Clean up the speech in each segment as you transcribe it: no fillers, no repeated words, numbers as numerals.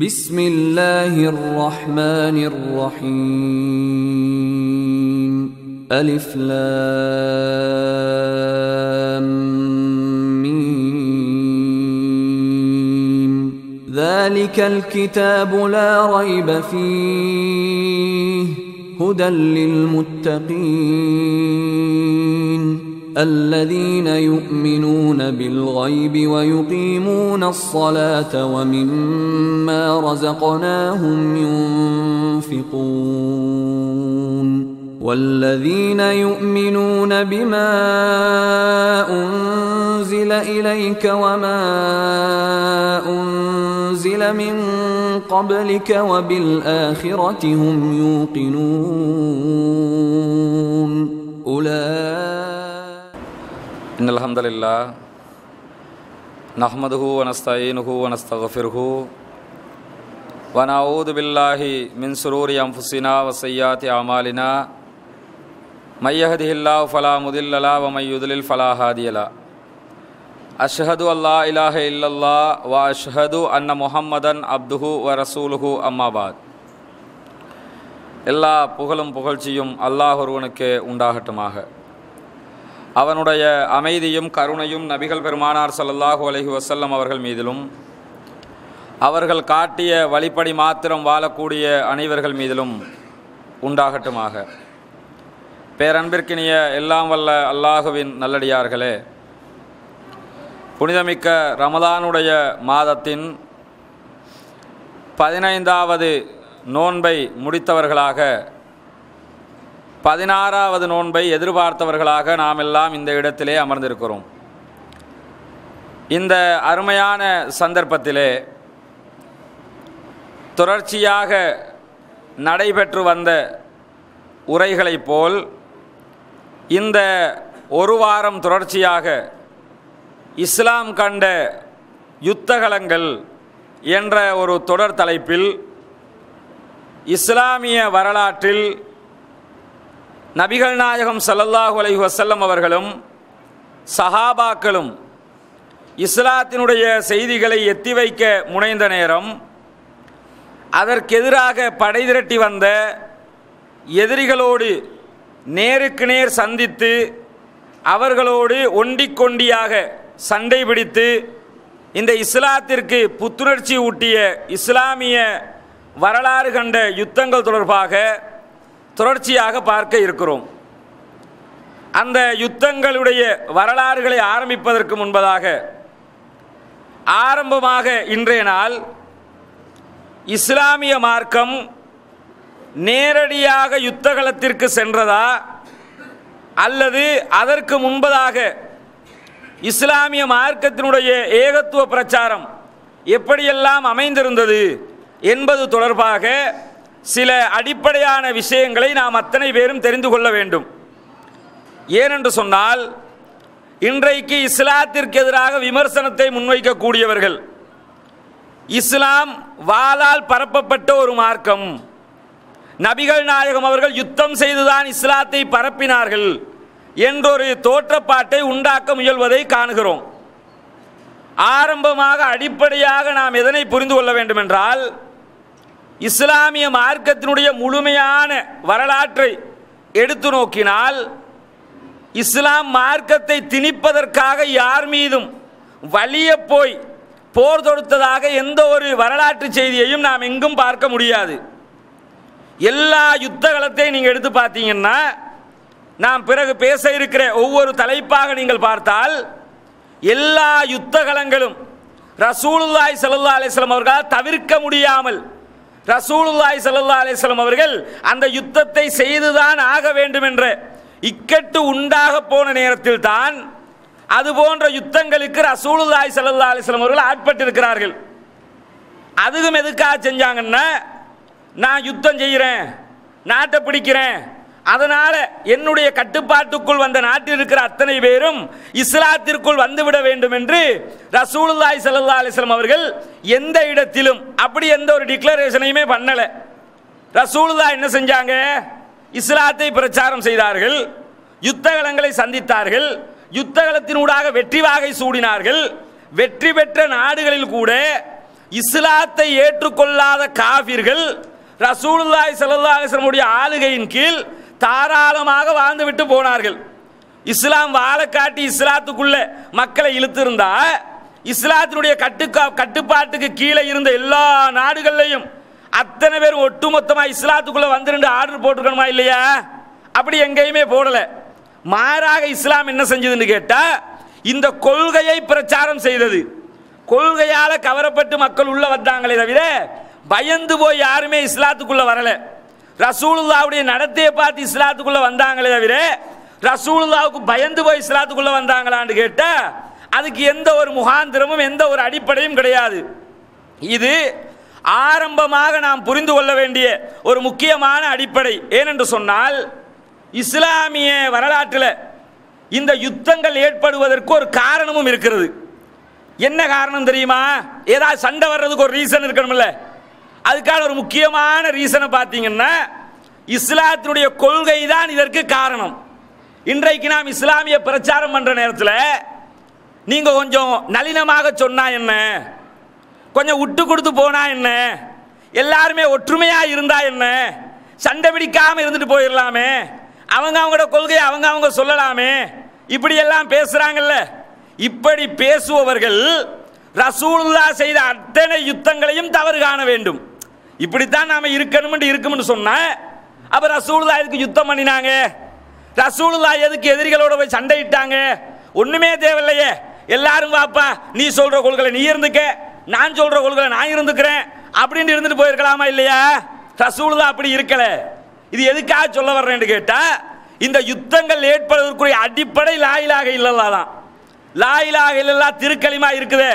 بسم الله الرحمن الرحيم ألف لام ميم ذلك الكتاب لا ريب فيه هدى للمتقين الذين يؤمنون بالغيب ويقيمون الصلاة ومما رزقناهم ينفقون والذين يؤمنون بما أنزل إليك وما أنزل من قبلك وبالآخرة هم يوقنون إن الحمد لله نحمده ونستعينه ونستغفره ونعوذ بالله من شرور أنفسنا وسيئات أعمالنا من يهده الله فلا مضل له ومن يضلل فلا هادي له أشهد أن لا إله إلا الله وأشهد أن محمدا عبده ورسوله أما بعد எல்லா புகழும் புகழ்ச்சியும் அல்லாஹ் ஒருவனுக்கே உண்டாகட்டுமாக. அவனுடைய அமைதியும் கருணையும் நபிகள் பெருமானார் ஸல்லல்லாஹு அலைஹி வஸல்லம் அவர்கள் மீதிலும் அவர்கள் காட்டிய வழிப்படி மாத்திரம் வாழக்கூடிய அனைவர்கள் மீதிலும் உண்டாகட்டுமாக. பேரன்பிற்கினிய எல்லாம் வல்ல அல்லாஹுவின் நல்லடியார்களே, புனிதமிக்க ரமலானுடைய மாதத்தின் 15வது நோன்பை முடித்தவர்களாக 16வது நோன்பை எதிர்பார்த்தவர்களாக நாம் எல்லாம் இந்த இடத்திலே அமர்ந்திருக்கிறோம். இந்த அருமையான சந்தர்ப்பத்திலே தொடர்ச்சியாக நடைபெற்று வந்த உரைகளைப் போல் இந்த ஒரு வாரம் தொடர்ச்சியாக இஸ்லாம் கண்ட யுத்தகலங்கள் என்ற ஒரு தொடர் தலைப்பில் இஸ்லாமிய வரலாற்றில் நபிகள் நாயகம் ஸல்லல்லாஹு அலைஹி வஸல்லம் அவர்களும் சஹாபாக்களும் இஸ்லாத்தினுடைய செய்திகளை எத்தி வைக்க முனைந்த நேரம் அதற்கெதிராக படை திரட்டி வந்த எதிரிகளோடு நேருக்கு நேர் சந்தித்து அவர்களோடு ஒண்டிக்கொண்டியாக சண்டை பிடித்து இந்த இஸ்லாத்திற்கு புத்துணர்ச்சி ஊட்டிய இஸ்லாமிய வரலாறு கண்ட யுத்தங்கள் தொடர்பாக தொடர்ச்சியாக பார்க்க இருக்கிறோம். அந்த யுத்தங்களுடைய வரலாறுகளை ஆரம்பிப்பதற்கு முன்பதாக ஆரம்பமாக இன்றைய நாள் இஸ்லாமிய மார்க்கம் நேரடியாக யுத்தகலத்திற்கு சென்றதா அல்லது அதற்கு முன்பதாக இஸ்லாமிய மார்க்கத்தினுடைய ஏகத்துவ பிரச்சாரம் எப்படியெல்லாம் அமைந்திருந்தது என்பது தொடர்பாக சில அடிப்படையான விஷயங்களை நாம் அத்தனை பேரும் தெரிந்து கொள்ள வேண்டும். ஏனென்று சொன்னால், இன்றைக்கு இஸ்லாத்திற்கு எதிராக விமர்சனத்தை முன்வைக்கக்கூடியவர்கள், இஸ்லாம் வாளால் பரப்பப்பட்ட ஒரு மார்க்கம், நபிகள் நாயகம் அவர்கள் யுத்தம் செய்துதான் இஸ்லாத்தை பரப்பினார்கள் என்றொரு தோற்றப்பாட்டை உண்டாக்க முயல்வதை காணுகிறோம். ஆரம்பமாக அடிப்படையாக நாம் எதனை புரிந்து கொள்ள வேண்டும் என்றால், இஸ்லாமிய மார்க்கத்தினுடைய முழுமையான வரலாற்றை எடுத்து நோக்கினால் இஸ்லாம் மார்க்கத்தை திணிப்பதற்காக யார் மீதும் வலிய போய் போர் தொடுத்ததாக எந்த ஒரு வரலாற்று செய்தியையும் நாம் எங்கும் பார்க்க முடியாது. எல்லா யுத்த களத்தை நீங்கள் எடுத்து பார்த்தீங்கன்னா, நாம் பிறகு பேச இருக்கிற ஒவ்வொரு தலைப்பாக நீங்கள் பார்த்தால் எல்லா யுத்த களங்களும் ரசூலுல்லாஹி ஸல்லல்லாஹு அலைஹி வஸல்லம் அவர்களால் தவிர்க்க முடியாமல் ரசூலுல்லாஹி ஸல்லல்லாஹு அலைஹி வஸல்லம் அவர்கள் அந்த யுத்தத்தை செய்துதான் ஆக வேண்டும் என்ற இக்கட்டு உண்டாக போன நேரத்தில் தான் அது போன்ற யுத்தங்களுக்கு ரசூலுல்லாஹி ஸல்லல்லாஹு அலைஹி வஸல்லம் அவர்கள் ஆட்பட்டிருக்கிறார்கள். அதுவும் எதுக்காக செஞ்சாங்கன்னா, நான் யுத்தம் செய்கிறேன், நாட்டை பிடிக்கிறேன், அதனால் என்னுடைய கட்டுப்பாட்டுக்குள் வந்த நாட்டில் இருக்கிற அத்தனை பேரும் இஸ்லாத்திற்குள் வந்துவிட வேண்டும் என்று ரசூலுல்லாஹி ஸல்லல்லாஹு அலைஹி வஸல்லம் அவர்கள் எந்த இடத்திலும் அப்படி எந்த ஒரு டிக்ளரேஷனையுமே பண்ணலை. ரசூலுல்லாஹ் என்ன செஞ்சாங்க? இஸ்லாத்தை பிரச்சாரம் செய்தார்கள், யுத்தகலங்களை சந்தித்தார்கள், யுத்தகலத்தினூடாக வெற்றி வாகை சூடினார்கள். வெற்றி பெற்ற நாடுகளில் கூட இஸ்லாத்தை ஏற்றுக்கொள்ளாத காஃபிர்கள் ரசூலுல்லாஹி ஸல்லல்லாஹு அலைஹி வஸல்லம் ஆளுகையின் கீழ் தாராளமாக வாழ்ந்துவிட்டு போனார்கள். இஸ்லாம் வாழ காட்டி இஸ்லாத்துக்குள்ள மக்களை இழுத்திருந்தா இஸ்லாத்தினுடைய கட்டுப்பாட்டுக்கு கீழே இருந்த எல்லா நாடுகள்லையும் அத்தனை பேரும் ஒட்டுமொத்தமாக இஸ்லாத்துக்குள்ள வந்துருந்து ஆர்டர் போட்டுக்கணுமா இல்லையா? அப்படி எங்கேயுமே போடல. மாறாக இஸ்லாம் என்ன செஞ்சதுன்னு கேட்டா இந்த கொள்கையை பிரச்சாரம் செய்தது. கொள்கையால கவரப்பட்டு மக்கள் உள்ள வந்தாங்களே தவிர பயந்து போய் யாருமே இஸ்லாத்துக்குள்ள வரல. ரசூலுல்லாஹ்வுடைய நடத்தையை பார்த்து இஸ்லாத்துக்குள்ள வந்தாங்களே தவிர ரசூலுல்லாஹ்வுக்கு பயந்து போய் இஸ்லாத்துக்குள்ள வந்தாங்களான்னு கேட்டா அதுக்கு எந்த ஒரு முகாந்திரமும் எந்த ஒரு அடிப்படையும் கிடையாது. இது ஆரம்பமாக நாம் புரிந்து கொள்ள வேண்டிய ஒரு முக்கியமான அடிப்படை. ஏனென்று சொன்னால் இஸ்லாமிய வரலாற்றில் இந்த யுத்தங்கள் ஏற்படுவதற்கு ஒரு காரணமும் இருக்கிறது. என்ன காரணம் தெரியுமா? ஏதாவது சண்டை வர்றதுக்கு ஒரு ரீசன் இருக்கணும்ல. அதுக்கான ஒரு முக்கியமான ரீசனை பார்த்தீங்கன்னா இஸ்லாத்தினுடைய கொள்கை தான் இதற்கு காரணம். இன்றைக்கு நாம் இஸ்லாமிய பிரச்சாரம் பண்ற நேரத்தில் நீங்க கொஞ்சம் நளினமாக சொன்னா என்ன, கொஞ்சம் விட்டு கொடுத்து போனா என்ன, எல்லாருமே ஒற்றுமையா இருந்தா என்ன, சண்டை பிடிக்காம இருந்துட்டு போயிடலாமே, அவங்க அவங்களோட கொள்கையை அவங்க சொல்லலாமே, இப்படி எல்லாம் பேசுறாங்கல்ல. இப்படி பேசுபவர்கள் ரசூலுல்லாஹ் செய்த அத்தனை யுத்தங்களையும் தவறு காண வேண்டும். இப்படித்தான் நாம இருக்கும்னு சொன்னா அப்ப ரசூலுல்லாஹ் எதுக்கு யுத்தம் பண்ணினாங்க? ரசூலுல்லாஹ் எதுக்கு எதிரிகளோட போய் சண்டையிட்டாங்க? ஒண்ணுமே தேவையில்லையே. எல்லாரும் வாப்பா, நீ சொல்ற கொள்கை நீ இருந்துக்க, நான் சொல்ற கொள்கை நான் இருந்துக்கிறேன் அப்படின்னு இருந்துட்டு போயிருக்கலாமா இல்லையா? ரசூலுல்லாஹ் அப்படி இருக்கல. இது எதுக்காக சொல்ல வர்றேன்னு கேட்டா இந்த யுத்தங்கள் ஏற்படுவதற்குரிய அடிப்படை லா இலாஹ இல்லல்லாஹ் தான். லா இலாஹ இல்லல்லாஹ் திருக்கலிமா இருக்குது.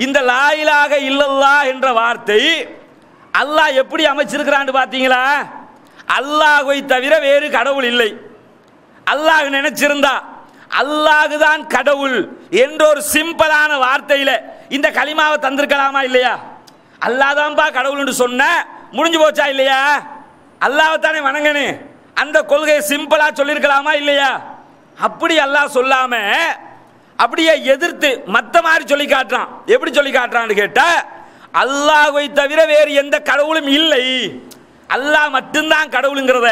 இந்த லா இலாஹ இல்லல்லாஹ் என்ற வார்த்தை அல்லாஹ் எப்படி அமைச்சிருக்கிறான்னு பாத்தீங்களா? அல்லாஹ்வை தவிர வேறு கடவுள் இல்லை. அல்லாஹ் நினைச்சிருந்தா அல்லாஹ் தான் கடவுள் என்ற ஒரு சிம்பிளான வார்த்தையில இந்த கலிமாவை தந்திருக்கலாமா இல்லையா? அல்லாஹ் தான்பா கடவுள் என்று சொன்ன முடிஞ்சு போச்சா இல்லையா? அல்லாஹ்வை தானே வணங்கணும். அந்த கொள்கையை சிம்பிளா சொல்லியிருக்கலாமா இல்லையா? அப்படி அல்லாஹ் சொல்லாம அப்படியே எதிர்த்து மத்த மாதிரி சொல்லி காட்டுறான். எப்படி சொல்லி காட்டுறான்னு கேட்டா அல்லாஹ்வை தவிர வேறு எந்த கடவுளும் இல்லை, அல்லாஹ் மட்டும்தான் கடவுளுங்கிறத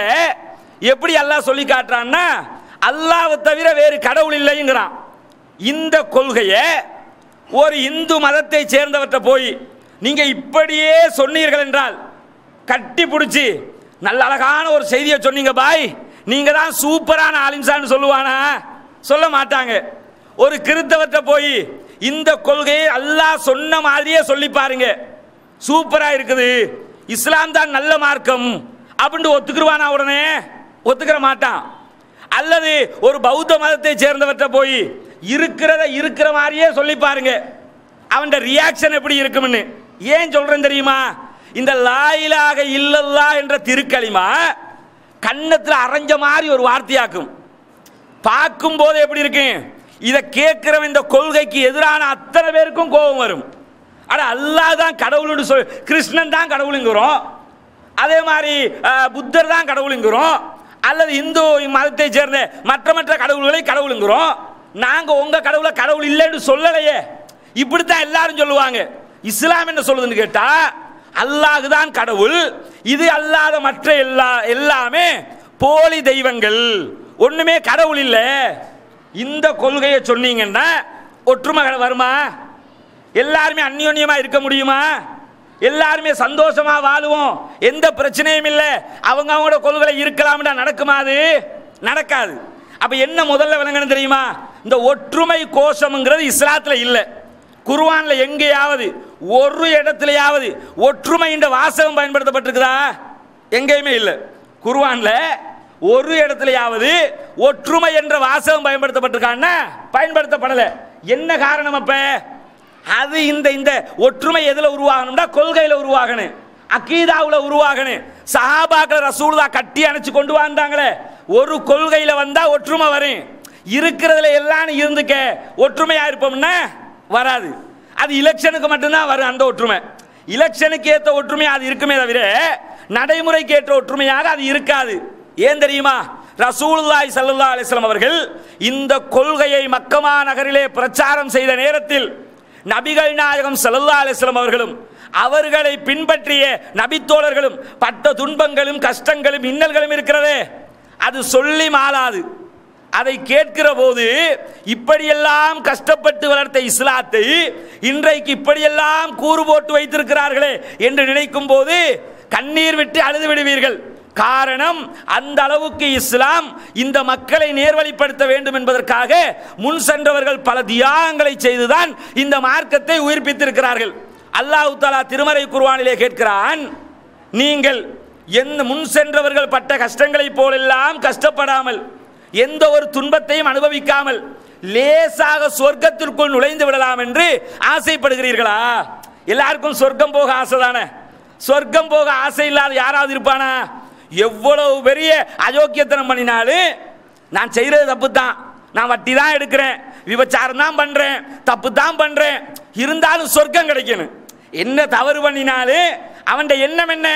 எப்படி அல்லாஹ் சொல்லி காட்டுறான்னா அல்லாஹ்வை தவிர வேறு கடவுள் இல்லைங்கிறான். இந்த கொள்கையை ஒரு இந்து மதத்தை சேர்ந்தவற்றை போய் நீங்க இப்படியே சொன்னீர்கள் என்றால் கட்டி பிடிச்சி நல்ல அழகான ஒரு செய்தியை சொன்னீங்க பாய், நீங்க தான் சூப்பரான ஆலிம்சான்னு சொல்லுவானா? சொல்ல மாட்டாங்க. ஒரு கிறிஸ்தவத்தை போய் இந்த கொள்கையை அல்லாஹ் சொன்ன மாதிரியே சொல்லி பாருங்க, சூப்பரா இருக்குது, இஸ்லாம் தான் நல்ல மார்க்கம் அப்படின்னு ஒத்துக்குருவானா? உடனே ஒத்துக்கிற மாட்டான். அல்லது ஒரு பௌத்த மதத்தை சேர்ந்தவற்றை போய் இருக்கிற மாதிரியே சொல்லி பாருங்க, அவன் ரியாக்ஷன் எப்படி இருக்கும்னு. ஏன் சொல்றேன் தெரியுமா? இந்த லா இலாஹ இல்லல்லாஹ் என்ற திருக்கலிமா கண்ணத்தில் அரைஞ்ச மாதிரி ஒரு வார்த்தையாக்கும். பார்க்கும் போது எப்படி இருக்கு? இதை கேட்கிறவன் இந்த கொள்கைக்கு எதிரான அத்தனை பேருக்கும் கோபம் வரும். ஆனா அல்லாஹ் தான் கடவுள்னு சொல், கிருஷ்ணன் தான் கடவுளுங்கிறோம், அதே மாதிரி புத்தர் தான் கடவுளுங்கிறோம், அல்லது இந்து மதத்தை சேர்ந்த மற்ற கடவுள்களை கடவுளுங்கிறோம். நாங்க உங்க கடவுளை கடவுள் இல்லைன்னு சொல்லலையே. இப்படித்தான் எல்லாரும் சொல்லுவாங்க. இஸ்லாம் என்ன சொல்லுதுன்னு கேட்டா அல்லாஹ் தான் கடவுள், இது அல்லாத மற்ற எல்லாமே போலி தெய்வங்கள், ஒண்ணுமே கடவுள் இல்லை. இந்த கொள்கையை சொன்னீங்கன்னா ஒற்றுமை வருமா? எல்லாருமே அந்யோன்யமா இருக்க முடியுமா? எல்லாருமே சந்தோஷமா வாழுவோம், எந்த பிரச்சனையும் இல்லை, அவங்களோட கொள்கை இருக்கலாம்னா நடக்குமா? அது நடக்காது. அப்ப என்ன முதல்ல விளங்கணும் தெரியுமா? இந்த ஒற்றுமை கோஷம்ங்கிறது இஸ்லாத்துல இல்லை. குர்ஆன்ல எங்கேயாவது ஒரு இடத்துலயாவது ஒற்றுமை என்ற வாசகம் பயன்படுத்தப்பட்டிருக்குதா? எங்கேயுமே இல்லை. குர்ஆன்ல ஒரு இடத்துலயாவது ஒற்றுமை என்ற வாசகம் பயன்படுத்தப்பட்டிருக்கான்னா பயன்படுத்தப்படல. என்ன காரணம்? அப்ப அது இந்த ஒற்றுமை எதுல உருவாகணும்னா கொள்கையில உருவாகணும், அகீதாவுல உருவாகணும். சஹாபாக்கள் ரசூலுல்லாஹ் கட்டி அணைச்சு கொண்டு வந்தாங்களே, ஒரு கொள்கையில வந்தா ஒற்றுமை வரும். இருக்கிறதுல எல்லாம் இருந்துக்க ஒற்றுமையா இருப்போம்னா வராது. அது எலெக்ஷனுக்கு மட்டும்தான் வரும் அந்த ஒற்றுமை. எலெக்ஷனுக்கு ஏற்ற ஒற்றுமை அது இருக்குமே தவிர நடைமுறைக்கு ஏற்ற ஒற்றுமையாக அது இருக்காது. ஏன் தெரியுமா? ரசூலுல்லாஹி ஸல்லல்லாஹு அலைஹி வஸல்லம் அவர்கள் இந்த கொள்கையை மக்கமா நகரிலே பிரச்சாரம் செய்த நேரத்தில் நபிகள் நாயகம் ஸல்லல்லாஹு அலைஹி வஸல்லம் அவர்களும் அவர்களை பின்பற்றிய நபித்தோழர்களும் பட்ட துன்பங்களும் கஷ்டங்களும் இன்னல்களும் இருக்கிறதே, அது சொல்லி மாளாது. அதை கேட்கிற போது இப்படியெல்லாம் கஷ்டப்பட்டு வளர்த்த இஸ்லாத்தை இன்றைக்கு இப்படியெல்லாம் கூறு போட்டு வைத்திருக்கிறார்களே என்று நினைக்கும் போது கண்ணீர் விட்டு அழுது விடுவீர்கள். காரணம், அந்த அளவுக்கு இஸ்லாம் இந்த மக்களை நேர்வழிப்படுத்த வேண்டும் என்பதற்காக முன் சென்றவர்கள் பல தியாகங்களை செய்துதான் இந்த மார்க்கத்தை உயிர்ப்பித்திருக்கிறார்கள். அல்லாஹ் தஆலா திருமறை குர்ஆனிலே கேட்கிறான், நீங்கள் எந்த முன் சென்றவர்கள் பட்ட கஷ்டங்களைப் போலெல்லாம் கஷ்டப்படாமல் எந்த ஒரு துன்பத்தையும் அனுபவிக்காமல் லேசாக சொர்க்கத்திற்குள் நுழைந்து விடலாம் என்று ஆசைப்படுகிறீர்களா? எல்லாருக்கும் சொர்க்கம் போக ஆசை தானே. சொர்க்கம் போக ஆசை இல்லாத யாராவது இருப்பானா? எவ்வளவு பெரிய அயோக்கியத்தனம் பண்ணினாலும் நான் செய்யறது தப்பு தான், நான் வட்டி தான் எடுக்கிறேன், விபச்சாரம் தான் பண்றேன், தப்பு தான் பண்றேன், இருந்தாலும் சொர்க்கம் கிடைக்கணும். என்ன தவறு பண்ணினாலும் அவன் எண்ணம் என்ன?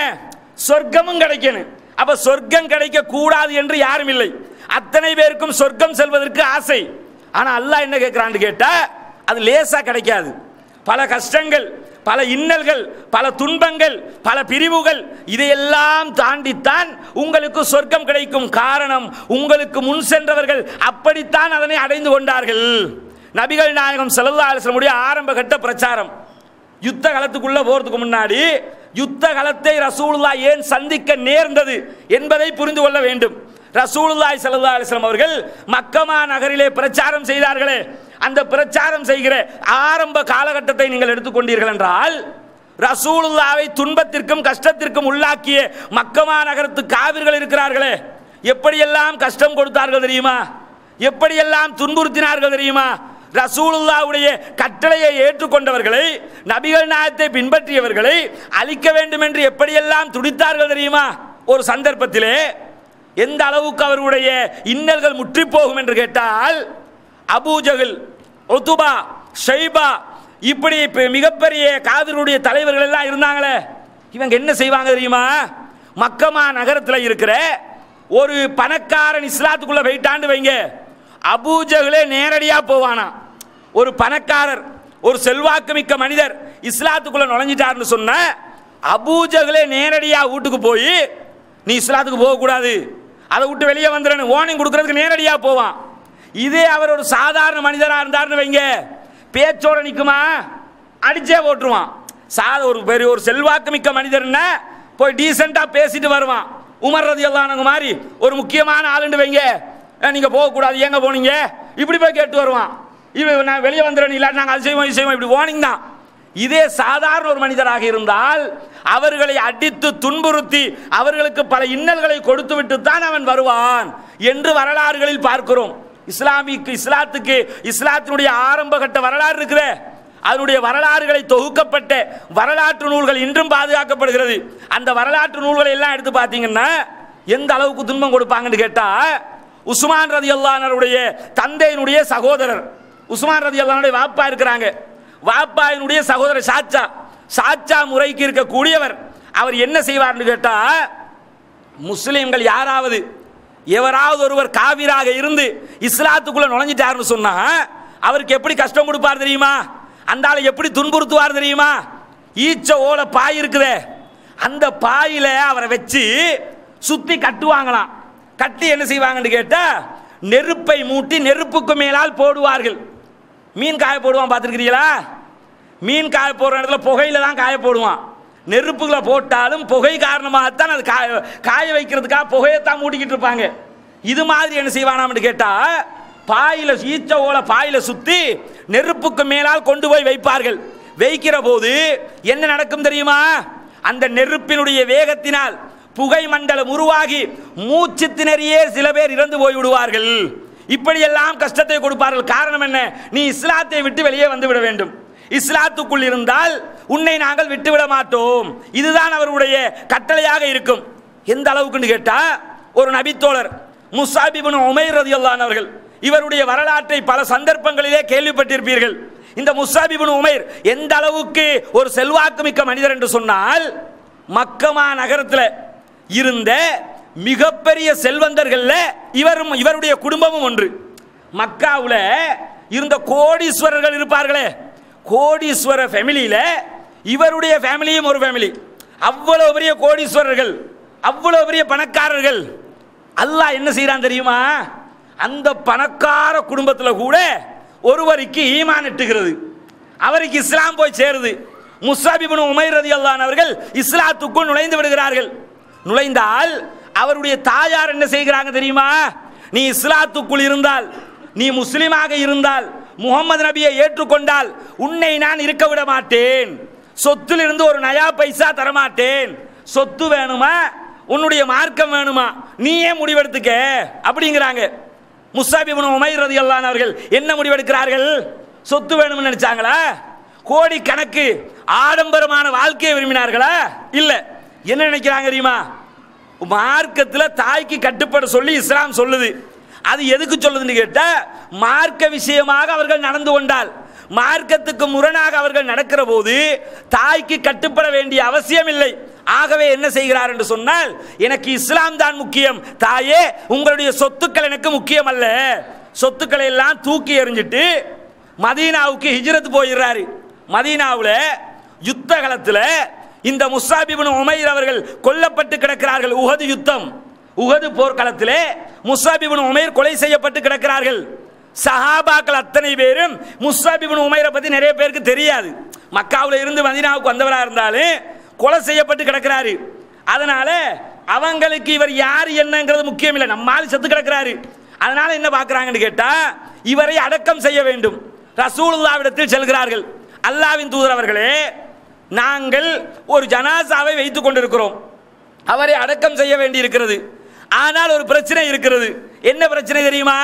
சொர்க்கமும் கிடைக்கணும். அப்ப சொர்க்கம் கிடைக்க கூடாது என்று யாரும் இல்லை. அத்தனை பேருக்கும் சொர்க்கம் செல்வதற்கு ஆசை. ஆனா அல்லாஹ் என்ன கேட்கிறான்னு கேட்டா, அது லேசா கிடைக்காது. பல கஷ்டங்கள், பல இன்னல்கள், பல துன்பங்கள், பல பிரிவுகள், இதையெல்லாம் தாண்டித்தான் உங்களுக்கு சொர்க்கம் கிடைக்கும். காரணம், உங்களுக்கு முன் சென்றவர்கள் அப்படித்தான் அதனை அடைந்து கொண்டார்கள். நபிகள் நாயகம் ஸல்லல்லாஹு அலைஹி வஸல்லம் ஆரம்ப கட்ட பிரச்சாரம், யுத்த காலத்துக்குள்ள போறதுக்கு முன்னாடி யுத்த காலத்தை ரசூலுல்லாஹ் ஏன் சந்திக்க நேர்ந்தது என்பதை புரிந்து கொள்ள வேண்டும். ரசூலுல்லாஹி ஸல்லல்லாஹு அலைஹி வஸல்லம் அவர்கள் மக்கமா நகரிலே பிரச்சாரம் செய்தார்களே, அந்த பிரச்சாரம் செய்கிற ஆரம்ப காலகட்டத்தை நீங்கள் எடுத்துக்கொண்டீர்கள் என்றால், ரசூலுல்லாஹ்வை துன்பத்திற்கும் கஷ்டத்திற்கும் உள்ளாக்கிய மக்கமா நகரத்து காவிர்கள் இருக்கிறார்களே, எப்படியெல்லாம் கஷ்டம் கொடுத்தார்கள் தெரியுமா? எப்படியெல்லாம் துன்புறுத்தினார்கள் தெரியுமா? ரசூலுல்லாஹ்வுடைய கட்டளையை ஏற்றுக்கொண்டவர்களை, நபிகள் நாயகத்தை பின்பற்றியவர்களை அழிக்க வேண்டும் என்று எப்படியெல்லாம் துடித்தார்கள் தெரியுமா? ஒரு சந்தர்ப்பத்திலே எந்த அளவுக்கு அவருடைய இன்னல்கள் முற்றி போகும் என்று கேட்டால், அபூஜஹல், உத்பா, ஷைபா இப்படி மிகப்பெரிய காவிர்களுடைய தலைவர்கள் எல்லாம் இருந்தாங்களே, இவங்க என்ன செய்வாங்க தெரியுமா? மக்கமா நகரத்தில் இருக்கிற ஒரு பணக்காரன் இஸ்லாத்துக்குள்ள போயிட்டான்னு வைங்க, அபூஜஹலே நேரடியா போவானா. ஒரு பணக்காரர், ஒரு செல்வாக்கு மிக்க மனிதர் இஸ்லாத்துக்குள்ள நுழைஞ்சிட்டார்னு சொன்ன, அபூஜஹலே நேரடியா வீட்டுக்கு போய் நீ இஸ்லாத்துக்கு போக கூடாது, அதை விட்டு வெளியே வந்துடணும் வார்னிங் கொடுக்கறதுக்கு நேரடியா போவான். இதே அவர் ஒரு சாதாரண மனிதராக இருந்தார்னு வைங்க, பேச்சோட நிற்குமா? அடிச்சே போட்டுருவான். ஒரு பெரிய ஒரு செல்வாக்கு மிக்க மனிதர்னா போய் டீசெண்டா பேசிட்டு வருவான். உமர் ரலியல்லாஹு அன்ஹு மாதிரி ஒரு முக்கியமான ஆளுன்னு வைங்க, நீங்க போகக்கூடாது, ஏங்க போனீங்க, இப்படி போய் கேட்டு வருவான். இவன் நான் வெளியே வந்துடுறேன், இல்லை நாங்கள் அது செய்வோம் இது செய்வோம், இப்படி வார்னிங் தான். இதே சாதாரண ஒரு மனிதராக இருந்தால் அவர்களை அடித்து துன்புறுத்தி அவர்களுக்கு பல இன்னல்களை கொடுத்து விட்டு தான் அவன் வருவான் என்று வரலாறுகளில் பார்க்கிறோம். இஸ்லாத்துக்கு இஸ்லாத்தினுடைய ஆரம்ப கட்ட வரலாறு இருக்கிற, அதனுடைய வரலாறுகளை தொகுக்கப்பட்ட வரலாற்று நூல்கள் இன்றும் பாதுகாக்கப்படுகிறது. அந்த வரலாற்று நூல்களை எல்லாம் எடுத்து பார்த்தீங்கன்னா எந்த அளவுக்கு துன்பம் கொடுப்பாங்கன்னு கேட்டா, உஸ்மான் ரலியல்லாஹு அன்ஹுடைய தந்தையினுடைய சகோதரர், உஸ்மான் ரலியல்லாஹு அன்ஹுடைய வாப்பா இருக்கிறாங்க, வாப்பாயினுடைய சகோதரர் சாச்சா முறைக்கு இருக்கக்கூடியவர். அவர் என்ன செய்வார்னு கேட்டா, முஸ்லிம்கள் யாராவது எவராவது ஒருவர் காவிராக இருந்து இஸ்லாத்துக்குள்ள நுழைஞ்சிட்டாருன்னு சொன்னா அவருக்கு எப்படி கஷ்டம் கொடுப்பார் தெரியுமா? அந்த ஆளை எப்படி துன்புறுத்துவார் தெரியுமா? ஈச்ச ஓலை பாய் இருக்குதே, அந்த பாயில அவரை வச்சு சுத்தி கட்டுவாங்களாம். கட்டி என்ன செய்வாங்கன்னு கேட்டா, நெருப்பை மூட்டி நெருப்புக்கு மேலால் போடுவார்கள். மீன் காய போடுவான், பார்த்துருக்கிறீங்களா? மீன் காய போடுற இடத்துல புகையில தான் காய போடுவான். நெருப்புகளை போட்டாலும் புகை காரணமாகத்தான் அது காய வைக்கிறதுக்காக புகையத்தான் மூட்டிக்கிட்டு இருப்பாங்க. இது மாதிரி என்ன செய்வானாம்னு கேட்டா, பாயில ஈச்ச ஓலை பாயில சுத்தி நெருப்புக்கு மேலால் கொண்டு போய் வைப்பார்கள். வைக்கிற போது என்ன நடக்கும் தெரியுமா? அந்த நெருப்பினுடைய வேகத்தினால் புகை மண்டலம் உருவாகி மூச்சு திணறியே சில பேர் இறந்து போய் விடுவார்கள். இப்படியெல்லாம் கஷ்டத்தை கொடுப்பார்கள். காரணம் என்ன? நீ இஸ்லாத்தை விட்டு வெளியே வந்து விட வேண்டும், இஸ்லாத்துக்குள் இருந்தால் உன்னை நாங்கள் விட்டுவிட மாட்டோம். இதுதான் அவருடைய கட்டளையாக இருக்கும். எந்த அளவுக்குன்னு கேட்டா, ஒரு நபித்தோழர் முஸ்அப் இப்னு உமைர் ரலியல்லாஹு அன்ஹு அவர்கள், இவருடைய வரலாற்றை பல சந்தர்ப்பங்களிலே கேள்விப்பட்டிருப்பீர்கள். இந்த முஸ்அப் இப்னு உமைர் எந்த அளவுக்கு ஒரு செல்வாக்கு மிக்க மனிதர் என்று சொன்னால், மக்கமா நகரத்தில் இருந்த மிகப்பெரிய செல்வந்தர்கள்ல இவருடைய குடும்பமும் ஒன்று. மக்காவுல இருந்த கோடீஸ்வரர்கள் இருப்பார்களே, கோடீஸ்வர ஃபேமிலியில இவருடைய ஃபேமிலியும் ஒரு ஃபேமிலி. அவ்வளவு பெரிய கோடீஸ்வரர்கள், அவ்வளவு பெரிய பணக்காரர்கள். அல்லாஹ் என்ன செய்யறான் தெரியுமா? அந்த பணக்கார குடும்பத்தில் கூட ஒருவருக்கு ஈமான் எட்டுகிறது, அவருக்கு இஸ்லாம் போய் சேருது. முஸ்அப் இப்னு உமைர் ரலியல்லாஹு அன்ஹு அவர்கள் இஸ்லாத்துக்குள் நுழைந்து விடுகிறார்கள். நுழைந்தால் அவருடைய தாயார் என்ன செய்கிறாங்க தெரியுமா? நீ இஸ்லாத்துக்குள் இருந்தால், நீ முஸ்லிமாக இருந்தால், முகமது நபியை ஏற்றுக்கொண்டால் உன்னை நான் இருக்க விட மாட்டேன், சொத்திலிருந்து ஒரு நயா பைசா தரமாட்டேன், சொத்து வேணுமா உன்னுடைய மார்க்கம் வேணுமா நீயே முடிவெடுத்துக்க அப்படிங்கிறாங்க. முஸ்அப் இப்னு உமைர் ரலியல்லாஹு அன்ஹு அவர்கள் என்ன முடிவெடுக்கிறார்கள்? சொத்து வேணும்னு நினைச்சாங்களா? கோடி கணக்கு ஆடம்பரமான வாழ்க்கையை விரும்பினார்களா? இல்ல. என்ன நினைக்கிறாங்க தெரியுமா? மார்க்கத்தில் தாய்க்கு கட்டுப்பட சொல்லி இஸ்லாம் சொல்லுது. அது எதுக்கு சொல்லுதுன்னு கேட்ட, மார்க்க விஷயமாக அவர்கள் நடந்து கொண்டால், மார்க்கத்துக்கு முரணாக அவர்கள் நடக்கிற போது தாய்க்கு கட்டுப்பட வேண்டிய அவசியம் இல்லை. ஆகவே என்ன செய்கிறார் என்று சொன்னால், எனக்கு இஸ்லாம் தான் முக்கியம், தாயே உங்களுடைய சொத்துக்கள் எனக்கு முக்கியம் அல்ல. சொத்துக்களை எல்லாம் தூக்கி எறிஞ்சிட்டு மதீனாவுக்கு ஹிஜ்ரத் போயிடுறாரு. மதீனாவில் யுத்த காலத்தில் இந்த முஸ்அப் இப்னு உமைர் அவர்கள் கொல்லப்பட்டு கிடக்கிறார்கள். உஹது யுத்தம், உஹது போர்க்களத்திலே முஸ்அப் இப்னு உமைர் கொலை செய்யப்பட்டு கிடக்கிறார்கள். சஹாபாக்கள் அத்தனை பேரும் முஸ்அப் இப்னு உமைரை பற்றி நிறைய பேருக்கு தெரியாது. மக்காவில் இருந்து மதீனாவுக்கு வந்தவராக இருந்தாலும் கொலை செய்யப்பட்டு கிடக்கிறாரு. அதனால அவங்களுக்கு இவர் யார் என்னங்கிறது முக்கியம் இல்லை, நம்மால் செத்து கிடக்கிறாரு. அதனால என்ன பார்க்குறாங்கன்னு கேட்டால், இவரை அடக்கம் செய்ய வேண்டும். ரசூலுல்லாஹ்விடத்தில் செல்கிறார்கள். அல்லாஹ்வின் தூதர் அவர்களே, நாங்கள் ஒரு ஜனாசாவை வைத்துக் கொண்டிருக்கிறோம், அவரை அடக்கம் செய்ய வேண்டி இருக்கிறது. ஆனால் ஒரு பிரச்சனை இருக்கிறது. என்ன பிரச்சனை தெரியுமா?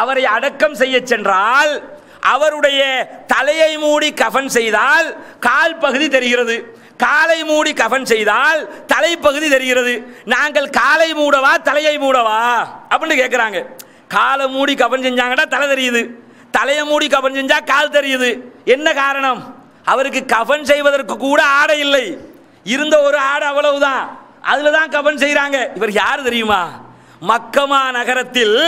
அவரை அடக்கம் செய்ய சென்றால் அவருடைய தலையை மூடி கஃன் செய்தால் கால் பகுதி தெரிகிறது, காலை மூடி கஃன் செய்தால் தலைப்பகுதி தெரிகிறது. நாங்கள் காலை மூடவா தலையை மூடவா அப்படின்னு கேட்குறாங்க. காலை மூடி கஃன் செஞ்சாங்கன்னா தலை தெரியுது, தலையை மூடி கஃன் செஞ்சா கால் தெரியுது. என்ன காரணம்? அவருக்கு கஃன் செய்வதற்கு கூட ஆடை இல்லை, இருந்த ஒரு ஆடை அவ்வளவுதான், அதில் தான் கஃன் செய்கிறாங்க. இவர் யார் தெரியுமா? மக்கமா நகரத்தில்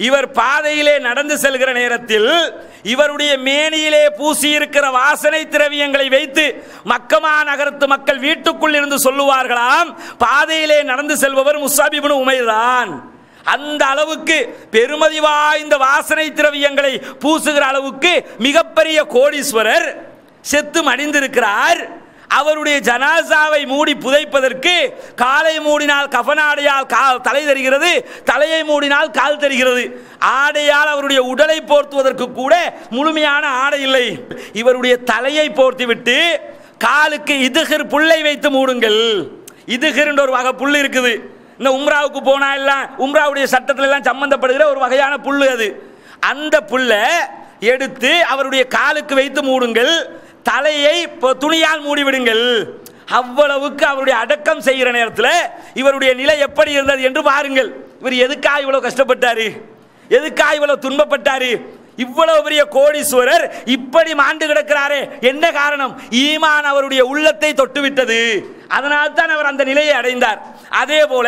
இவர் பாதையிலே நடந்து செல்கிற நேரத்தில் இவருடைய மேனியிலே பூசி இருக்கிற வாசனை திரவியங்களை வைத்து மக்கமா நகரத்து மக்கள் வீட்டுக்குள் இருந்து சொல்லுவார்களாம், பாதையிலே நடந்து செல்பவர் முஸ்அப் இப்னு உமைர் தான். அந்த அளவுக்கு பெருமதி வாய்ந்த வாசனை திரவியங்களை பூசுகிற அளவுக்கு மிகப்பெரிய கோடீஸ்வரர் செத்து மடிந்திருக்கிறார். அவருடைய ஜனாசாவை மூடி புதைப்பதற்கு காலை மூடினால் கஃனாடையால் தலை தெரிகிறது, தலையை மூடினால் கால் தெரிகிறது. ஆடையால் அவருடைய உடலை போர்த்துவதற்கு கூட முழுமையான ஆடை இல்லை. இவருடைய தலையை போர்த்தி விட்டு காலுக்கு இதுகிர் புல்லை வைத்து மூடுங்கள். இதுகிர் என்ற ஒரு வகை புல் இருக்குது. இந்த உம்ராவுக்கு போனா எல்லாம் உம்ராவுடைய சட்டத்தில் எல்லாம் சம்பந்தப்படுகிற ஒரு வகையான புல் அது. அந்த புல்லை எடுத்து அவருடைய காலுக்கு வைத்து மூடுங்கள், தலையை துணியால் மூடிவிடுங்கள். அவ்வளவுக்கு அவருடைய அடக்கம் செய்கிற நேரத்தில் இவருடைய நிலை எப்படி இருந்தது என்று பாருங்கள். இவர் எதுக்காக இவ்வளவு கஷ்டப்பட்டாரு, எதுக்காக இவ்வளவு துன்பப்பட்டாரு? இவ்வளவு பெரிய கோடீஸ்வரர் இப்படி மாண்டு கிடக்கிறாரே, என்ன காரணம்? ஈமான் அவருடைய உள்ளத்தை தொட்டுவிட்டது. அதனால் தான் அவர் அந்த நிலையை அடைந்தார். அதே போல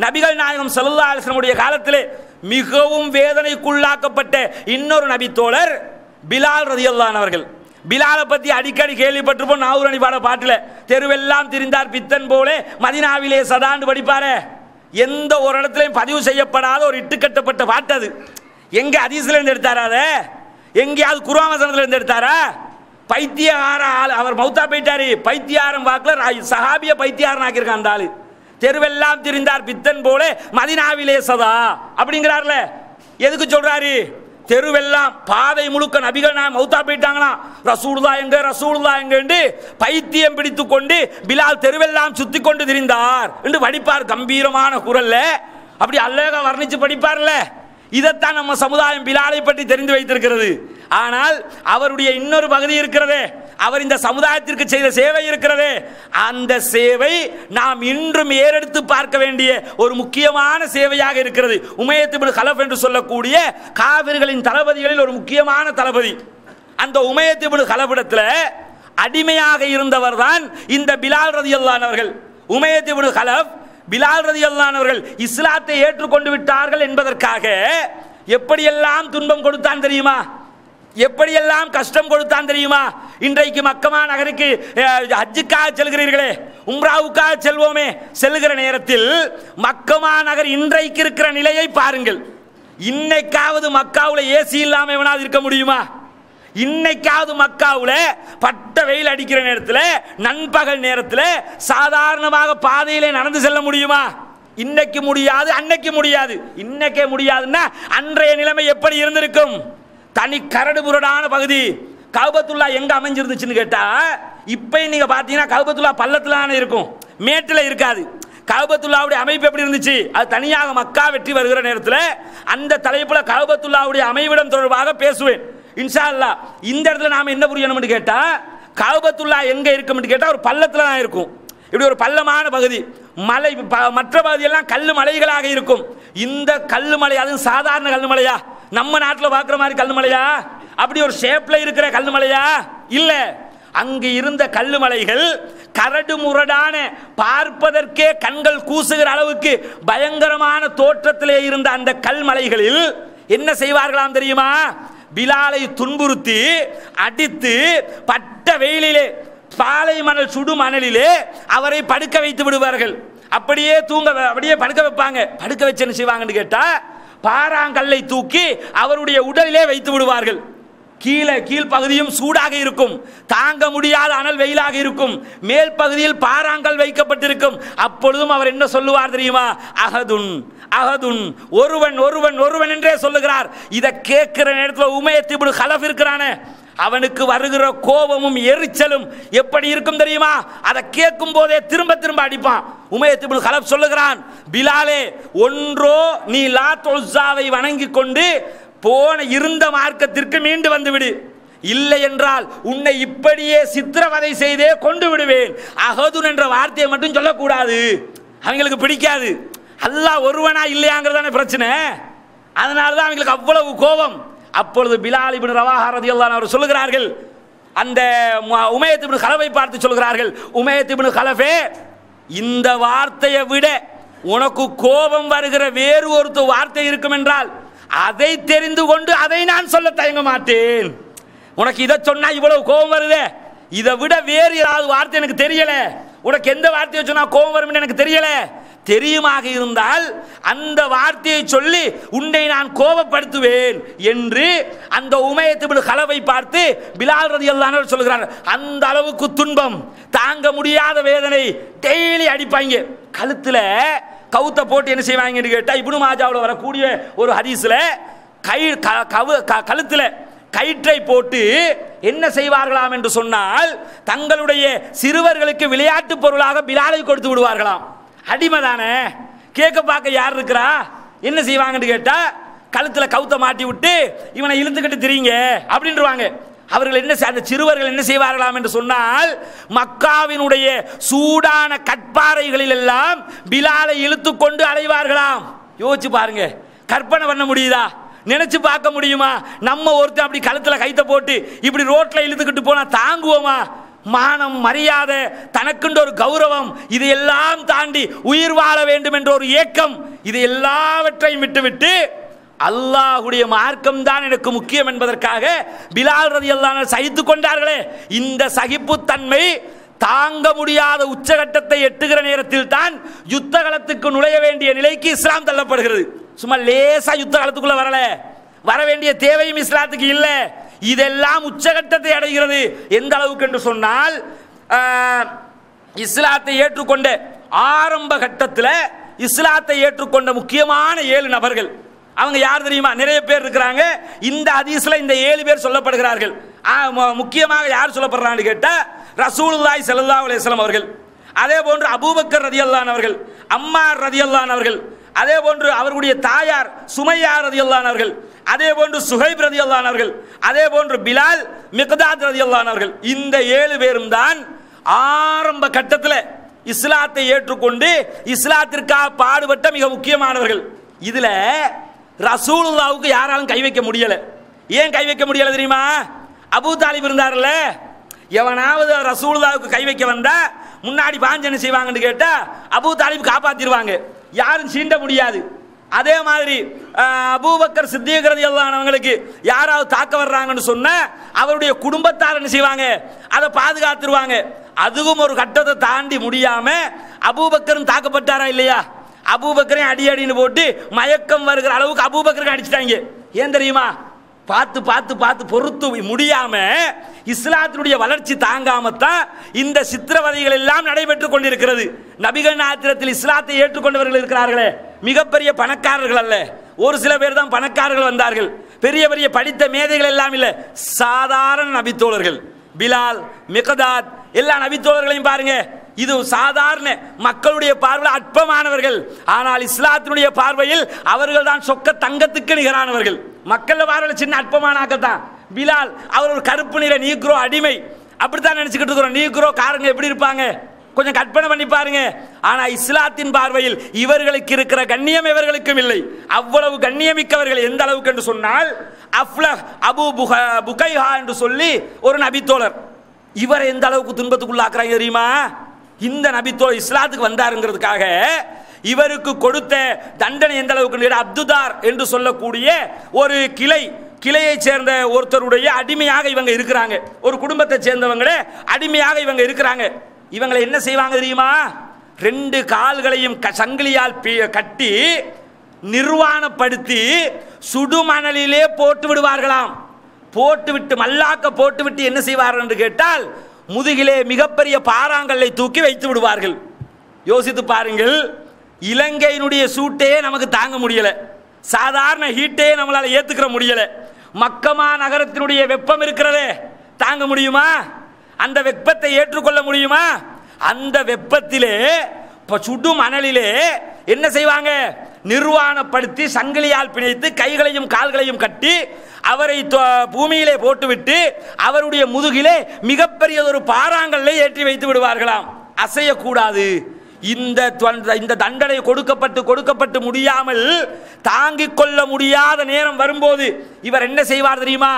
நபிகள் நாயகம் ஸல்லல்லாஹு அலைஹி வஸல்லம் உடைய காலத்திலே மிகவும் வேதனைக்குள்ளாக்கப்பட்ட இன்னொரு நபி தோழர் பிலால் ரலியல்லாஹு அன்ஹு அவர்கள். பிலாலை பற்றி அடிக்கடி கேள்விப்பட்டிருப்போம். நாவூர் அணிபாட பாட்டில் தெருவெல்லாம் திரிந்தார் பித்தன் போலே மதீனாவிலே சதாண்டு படிப்பாரு. எந்த ஒரு இடத்துலையும் பதிவு செய்யப்படாத ஒரு இட்டுக்கட்டப்பட்ட பாட்டு அது. எங்க ஹதீஸ்ல இருந்து எடுத்தாரா? அதை எங்கேயாவது குர்ஆன் வசனத்துல இருந்து எடுத்தாரா? பைத்தியகார ஆள், அவர் மௌத்தா போயிட்டாரு. பைத்தியாரம் வாக்குல சஹாபிய பைத்தியாரன் ஆக்கியிருக்கான் அந்த ஆளு. தெருவெல்லாம் திரிந்தார் பித்தன் போல மதீனாவிலே சதா அப்படிங்கிறார்ல. எதுக்கு சொல்றாரு? தெருவெல்லாம் பாதை முழுக்க நபிகள் நான் மௌத்தா போயிட்டாங்களாம், ரசூலுல்லாஹ் எங்க பைத்தியம் பிடித்து கொண்டு பிலால் தெருவெல்லாம் சுத்தி கொண்டு திரிந்தார் என்று படிப்பார் கம்பீரமான குரல்ல. அப்படி அழகா வர்ணிச்சு படிப்பார்ல. இதைத்தான் நம்ம சமுதாயம் பிலாலை பற்றி தெரிந்து வைத்திருக்கிறது. ஆனால் அவருடைய இன்னொரு பகுதி இருக்கிறதே, அவர் இந்த சமுதாயத்திற்கு செய்த சேவை இருக்கிறதே, அந்த சேவை நாம் இன்றும் ஏறெடுத்து பார்க்க வேண்டிய ஒரு முக்கியமான சேவையாக இருக்கிறது. உமையத் இப்னு கலஃப் என்று சொல்லக்கூடிய காபிர்களின் தளபதிகளில் ஒரு முக்கியமான தளபதி. அந்த உமையத் இப்னு கலஃபிடத்தில் அடிமையாக இருந்தவர் தான் இந்த பிலால் ரலியல்லாஹு அன்ஹு அவர்கள். உமையத் இப்னு கலஃப் பிலால் ரலியல்லாஹு அன்ஹு அவர்கள் இஸ்லாத்தை ஏற்றுக்கொண்டு விட்டார்கள் என்பதற்காக எப்படியெல்லாம் துன்பம் கொடுத்தான் தெரியுமா? எப்படியெல்லாம் கஷ்டம் கொடுத்தான் தெரியுமா? இன்றைக்கு மக்கமா நகருக்கு ஹஜ்ஜுக்காக செல்கிறீர்களே, உம்ராவுக்காக செல்வோமே, செல்கிற நேரத்தில் மக்கமா நகர் இன்றைக்கு இருக்கிற நிலையை பாருங்கள். இன்னைக்காவது மக்காவுல ஏசி இல்லாம எவனாவது இருக்க முடியுமா? இன்னைக்காவது மக்காவுல பட்ட வெயில் அடிக்கிற நேரத்தில், நண்பகல் நேரத்தில் சாதாரணமாக பாதையிலே நடந்து செல்ல முடியுமா? இன்னைக்கு முடியாது, அன்னைக்கு முடியாது. இன்னைக்கே முடியாதுன்னா அன்றைய நிலைமை எப்படி இருந்திருக்கும்? தனி கரடு முரடான பகுதி. கஅபத்துல்லா எங்க அமைஞ்சிருந்துச்சுன்னு கேட்டா, இப்ப நீங்க பாத்தீங்கன்னா கஅபத்துல்லா பள்ளத்துல இருக்கும், மேட்டில் இருக்காது. கஅபத்துல்லாவுடைய அமைப்பு எப்படி இருந்துச்சு? அது தனியாக மக்கா வெற்றி வருகிற நேரத்தில் அந்த தலைப்புல கஅபத்துல்லாவுடைய அமைவிடம் தொடர்பாக பேசுவேன் இன்ஷா அல்லாஹ். இந்த இடத்துல நாம என்ன புரியணும்னு கேட்டா, கஅபத்துல்லா எங்க இருக்கும்னு கேட்டா ஒரு பள்ளத்துல தான் இருக்கும். இப்படி ஒரு பள்ளமான பகுதி, மலை, மற்ற பகுதியெல்லாம் கல்லு மலைகளாக இருக்கும். இந்த கல்லு மலை, அது சாதாரண கல்லு மலையா? நம்ம நாட்டில் பார்க்குற மாதிரி கல்லு மலையா? அப்படி ஒரு ஷேப்ல இருக்கிற கல்லு மலையா? இல்ல. அங்கு இருந்த கல்லு மலைகள் கரடு முரடான, பார்ப்பதற்கே கண்கள் கூசுகிற அளவுக்கு பயங்கரமான தோற்றத்திலே இருந்த அந்த கல்மலைகளில் என்ன செய்வார்களாம் தெரியுமா? பிலாலை துன்புறுத்தி அடித்து பட்ட வெயிலிலே, பாலை மணல் சுடு மணலிலே அவரை படுக்க வைத்து விடுவார்கள். அப்படியே அப்படியே படுக்க வைப்பாங்க. படுக்க வச்சு என்ன செய்வாங்கன்னு கேட்டா, பாறாங்கல்லை தூக்கி அவருடைய உடலிலே வைத்து விடுவார்கள். கீழ்ப்பகுதியும் சூடாக இருக்கும், தாங்க முடியாத அனல் வெயிலாக இருக்கும். மேல் பகுதியில் பாறாங்கல் வைக்கப்பட்டிருக்கும். அப்பொழுதும் அவர் என்ன சொல்லுவார் தெரியுமா? அஹதுன் அஹதுன், ஒருவன் ஒருவன் ஒருவன் என்றே சொல்லுகிறார். இதை கேட்கிற நேரத்தில் உமையத் இப்னு கலஃப் இருக்கிறானே, அவனுக்கு வருகிற கோபமும் எரிச்சலும் எப்படி இருக்கும் தெரியுமா? அதை கேட்கும் போதே திரும்ப திரும்ப அடிப்பான். உமையத் இப்னு கலஃப் சொல்லுகிறான், பிலாலே, ஒன்றோ நீ லாத் உஸ்ஸாவை வணங்கி கொண்டு போன இருந்த மார்க்கத்திற்கு மீண்டு வந்து விடு, இல்லை என்றால் உன்னை இப்படியே சித்திரவதை செய்தே கொண்டு விடுவேன். அஹதுன் என்ற வார்த்தையை மட்டும் சொல்லக்கூடாது, அவங்களுக்கு பிடிக்காது. அல்லாஹ் ஒருவனா இல்லையாங்கிறதான பிரச்சனை. அதனால தான் அவங்களுக்கு அவ்வளவு கோபம். அப்பொழுது பிலால் இப்னு ரவாஹா ரலியல்லாஹு அன்ஹு சொல்லுகிறார்கள், அந்த உமையத் இப்னு கலஃபை பார்த்து சொல்கிறார்கள், உமையத் இப்னு கலஃபே, இந்த வார்த்தையை விட உனக்கு கோபம் வருகிற வேறு ஒரு வார்த்தை இருக்கும் என்றால் அதை தெரிந்து கொண்டு அதை நான் சொல்ல தயங்க மாட்டேன். உனக்கு இதை சொன்னா இவ்வளவு கோபம் வருதே, இதை விட வேறு ஏதாவது வார்த்தை எனக்கு தெரியல. உனக்கு எந்த வார்த்தையை சொன்னா கோபம் வரும் எனக்கு தெரியல. தெரியுமாக இருந்தால் அந்த வார்த்தையை சொல்லி உன்னை நான் கோபப்படுத்துவேன் என்று அந்த உமையத் இப்னு கலஃபை பார்த்து பிலால் ரலியல்லாஹு அன்ஹு சொல்கிறார். அந்த அளவுக்கு துன்பம், தாங்க முடியாத வேதனை. டெய்லி அடிப்பாங்க. கழுத்துல கவுத்த போட்டு என்ன செய்வாங்கன்னு கேட்டா, இப்னு மாஜாவில் வரக்கூடிய ஒரு ஹதீஸ்ல கழுத்துல கயிற்றை போட்டு என்ன செய்வார்களாம் என்று சொன்னால், தங்களுடைய சிறுவர்களுக்கு விளையாட்டு பொருளாக பிலாலை கொடுத்து விடுவார்களாம். அடிமைதானே, கேட்க பார்க்க யார் இருக்கிறா? என்ன செய்வாங்கன்னு கேட்டா, கழுத்துல கவுத்த மாட்டி விட்டு இவனை இழுத்துக்கிட்டு திரிங்க அப்படின்றாங்க. அவர்கள் என்ன, அந்த சிறுவர்கள் என்ன செய்வார்களாம் என்று சொன்னால், மக்காவினுடைய சூடான கற்பாறைகளில் எல்லாம் பிலாலை இழுத்து கொண்டு அலைவார்களாம். யோசிச்சு பாருங்க, கற்பனை பண்ண முடியுதா? நினைச்சு பார்க்க முடியுமா? நம்ம ஒருத்தர் அப்படி கழுத்துல கைத்த போட்டு இப்படி ரோட்ல இழுத்துக்கிட்டு போனா தாங்குவோமா? மானம், மரியாதை, தனக்குன்ற ஒரு கௌரவம், இதையெல்லாம் தாண்டி உயிர் வாழ வேண்டும் என்ற ஒரு ஏக்கம், இது எல்லாவற்றையும் விட்டுவிட்டு அல்லாஹ்வுடைய மார்க்கம் தான் எனக்கு முக்கியம் என்பதற்காக பிலால் ரலியல்லாஹு அன்ஹு சகித்து கொண்டார்களே. இந்த சகிப்புத்தன்மை தாங்க முடியாத உச்சகட்டத்தை எட்டுகிற நேரத்தில் தான் யுத்த களத்துக்கு நுழைய வேண்டிய நிலைக்கு இஸ்லாம் தள்ளப்படுகிறது. சும்மா லேசா யுத்த களத்துக்குள்ள வர வேண்டிய தேவையும் இஸ்லாத்துக்கு இல்லை. இதெல்லாம் உச்சகட்டத்தை அடைகிறது. எந்த அளவுக்கு என்று சொன்னால், இஸ்லாத்தை ஏற்றுக்கொண்ட ஆரம்ப கட்டத்தில் இஸ்லாத்தை ஏற்றுக்கொண்ட முக்கியமான 7 நபர்கள், அவங்க யார் தெரியுமா? நிறைய பேர் இருக்கிறாங்க. இந்த ஹதீஸ்ல இந்த 7 பேர் சொல்லப்படுகிறார்கள். முக்கியமாக யார் சொல்லப்படுறான்னு கேட்டா, ரசூலுல்லாஹி ஸல்லல்லாஹு அலைஹி வஸல்லம் அவர்கள், அதே போன்று அபூபக்கர் ரலியல்லாஹு அன்ஹு அவர்கள், அம்மார் ரலியல்லாஹு அன்ஹு அவர்கள், அதே போன்று அவர்களுடைய தாயார் சுமையா ரலியல்லாஹு அன்ஹு அவர்கள், அதே போன்று சுஹைப் ரலியல்லாஹு அன்ஹு அவர்கள், அதே போன்று பிலால், மிக்தாத் ரலியல்லாஹு அன்ஹு அவர்கள். இந்த 7 பேரும் தான் ஆரம்ப கட்டத்தில் இஸ்லாத்தை ஏற்றுக்கொண்டு இஸ்லாத்திற்காக பாடுபட்ட மிக முக்கியமானவர்கள். இதுல ரசூலுல்லாஹ்வுக்கு யாராலும் கை வைக்க முடியல. ஏன் கை வைக்க முடியல தெரியுமா? அபூ தாலிப் இருந்தார்ல, எவனாவது ரசூலுல்லாஹ்வுக்கு கை வைக்க வந்தா முன்னாடி பாஞ்சு என்ன செய்வாங்கன்னு கேட்டா, அபூ தாலிப் காப்பாத்திடுவாங்க. யாரும் சீண்ட முடியாது. அதே மாதிரி அபூபக்கர் சித்திக் ரலியல்லாஹு அன்ஹு அவங்களுக்கு யாராவது தாக்க வர்றாங்கன்னு சொன்னா அவருடைய குடும்பத்தார் என்ன செய்வாங்க, அதை பாதுகாத்துருவாங்க. அதுவும் ஒரு கட்டத்தை தாண்டி முடியாம அபூபக்கரும் தாக்கப்பட்டாரா இல்லையா? அபூபக்கரையும் அடி அடின்னு போட்டு மயக்கம் வருகிற அளவுக்கு அபூபக்கருக்கு அடிச்சிட்டாங்க. ஏன் தெரியுமா? பார்த்து பார்த்து பார்த்து பொறுத்து முடியாம இஸ்லாத்தினுடைய வளர்ச்சி தாங்காமத்தான் இந்த சித்திரவதைகள் எல்லாம் நடைபெற்றுக் கொண்டிருக்கிறது. நபிகள் நாயகத்தில் இஸ்லாத்தை ஏற்றுக்கொண்டவர்கள் இருக்கிறார்களே, மிகப்பெரிய பணக்காரர்கள் அல்ல, ஒரு சில பேர் தான் பணக்காரர்கள் வந்தார்கள். பெரிய பெரிய படித்த மேதைகள் எல்லாம் இல்லை, சாதாரண நபித்தோழர்கள். பிலால், மிக்தாத் எல்லா நபித்தோழர்களையும் பாருங்க, இது சாதாரண மக்களுடைய பார்வையில் அற்பமானவர்கள். ஆனால் இஸ்லாத்தினுடைய பார்வையில் அவர்கள் தான் சொக்க தங்கத்துக்கு நிகரானவர்கள். மக்கள் பார்வையில் சின்ன அற்பமான ஆக்கள் தான். பிலால் அவர் ஒரு கருப்பு நிற நீக்ரோ அடிமை, அப்படித்தான் நினைச்சுக்கிட்டு இருக்கிறோம். நீக்ரோ காரங்க எப்படி இருப்பாங்க கொஞ்சம் கற்பனை பண்ணி பாருங்க. ஆனா இஸ்லாத்தின் பார்வையில் இவர்களுக்கு இருக்கிற கண்ணியம் இவர்களுக்கும் இல்லை. அவ்வளவு கண்ணியமிக்கவர்கள். எந்த அளவுக்கு என்று சொன்னால் அஃப்லஹ் அபு புகைஹா என்று சொல்லி ஒரு நபித்தோழர், இவரை எந்த அளவுக்கு துன்பத்துக்குள்ளாக்குறாங்க தெரியுமா? இந்த நபித்தோழர் இஸ்லாத்துக்கு வந்தாருங்கிறதுக்காக இவருக்கு கொடுத்த தண்டனை எந்த அளவுக்கு, அப்துதார் என்று சொல்லக்கூடிய ஒரு கிளையை சேர்ந்த ஒருத்தருடைய அடிமையாக இவங்க இருக்கிறாங்க. ஒரு குடும்பத்தை சேர்ந்தவங்களே அடிமையாக இவங்க இருக்கிறாங்க. இவங்களை என்ன செய்வாங்க தெரியுமா? 2 கால்களையும் சங்கிலியால் கட்டி நிர்வாணப்படுத்தி சுடுமணலிலே போட்டு விடுவார்களாம். போட்டுவிட்டு மல்லாக்க போட்டுவிட்டு என்ன செய்வார்கள் என்று கேட்டால் முதுகிலே மிகப்பெரிய பாறாங்கல்லை தூக்கி வைத்து விடுவார்கள். யோசித்து பாருங்கள், இலங்கையினுடைய சூட்டையே நமக்கு தாங்க முடியல, சாதாரண ஹீட்டே நம்மளால ஏத்துக்கிற முடியல. மக்கமா நகரத்தினுடைய வெப்பம் இருக்கிறதே, தாங்க முடியுமா? அந்த வெப்பத்தை ஏற்றுக்கொள்ள முடியுமா? அந்த வெப்பத்திலே சுடு மணலிலே என்ன செய்வாங்க? நிர்வாணப்படுத்தி சங்கிலியால் பிணைத்து கைகளையும் கால்களையும் கட்டி அவரை பூமியிலே போட்டுவிட்டு அவருடைய முதுகிலே மிகப்பெரிய ஒரு பாறாங்கல்லை ஏற்றி வைத்து விடுவார்களாம். அசையக்கூடாது. இந்த தண்டனை கொடுக்கப்பட்டு முடியாமல் தாங்கிக் கொள்ள முடியாத நேரம் வரும்போது இவர் என்ன செய்வார் தெரியுமா?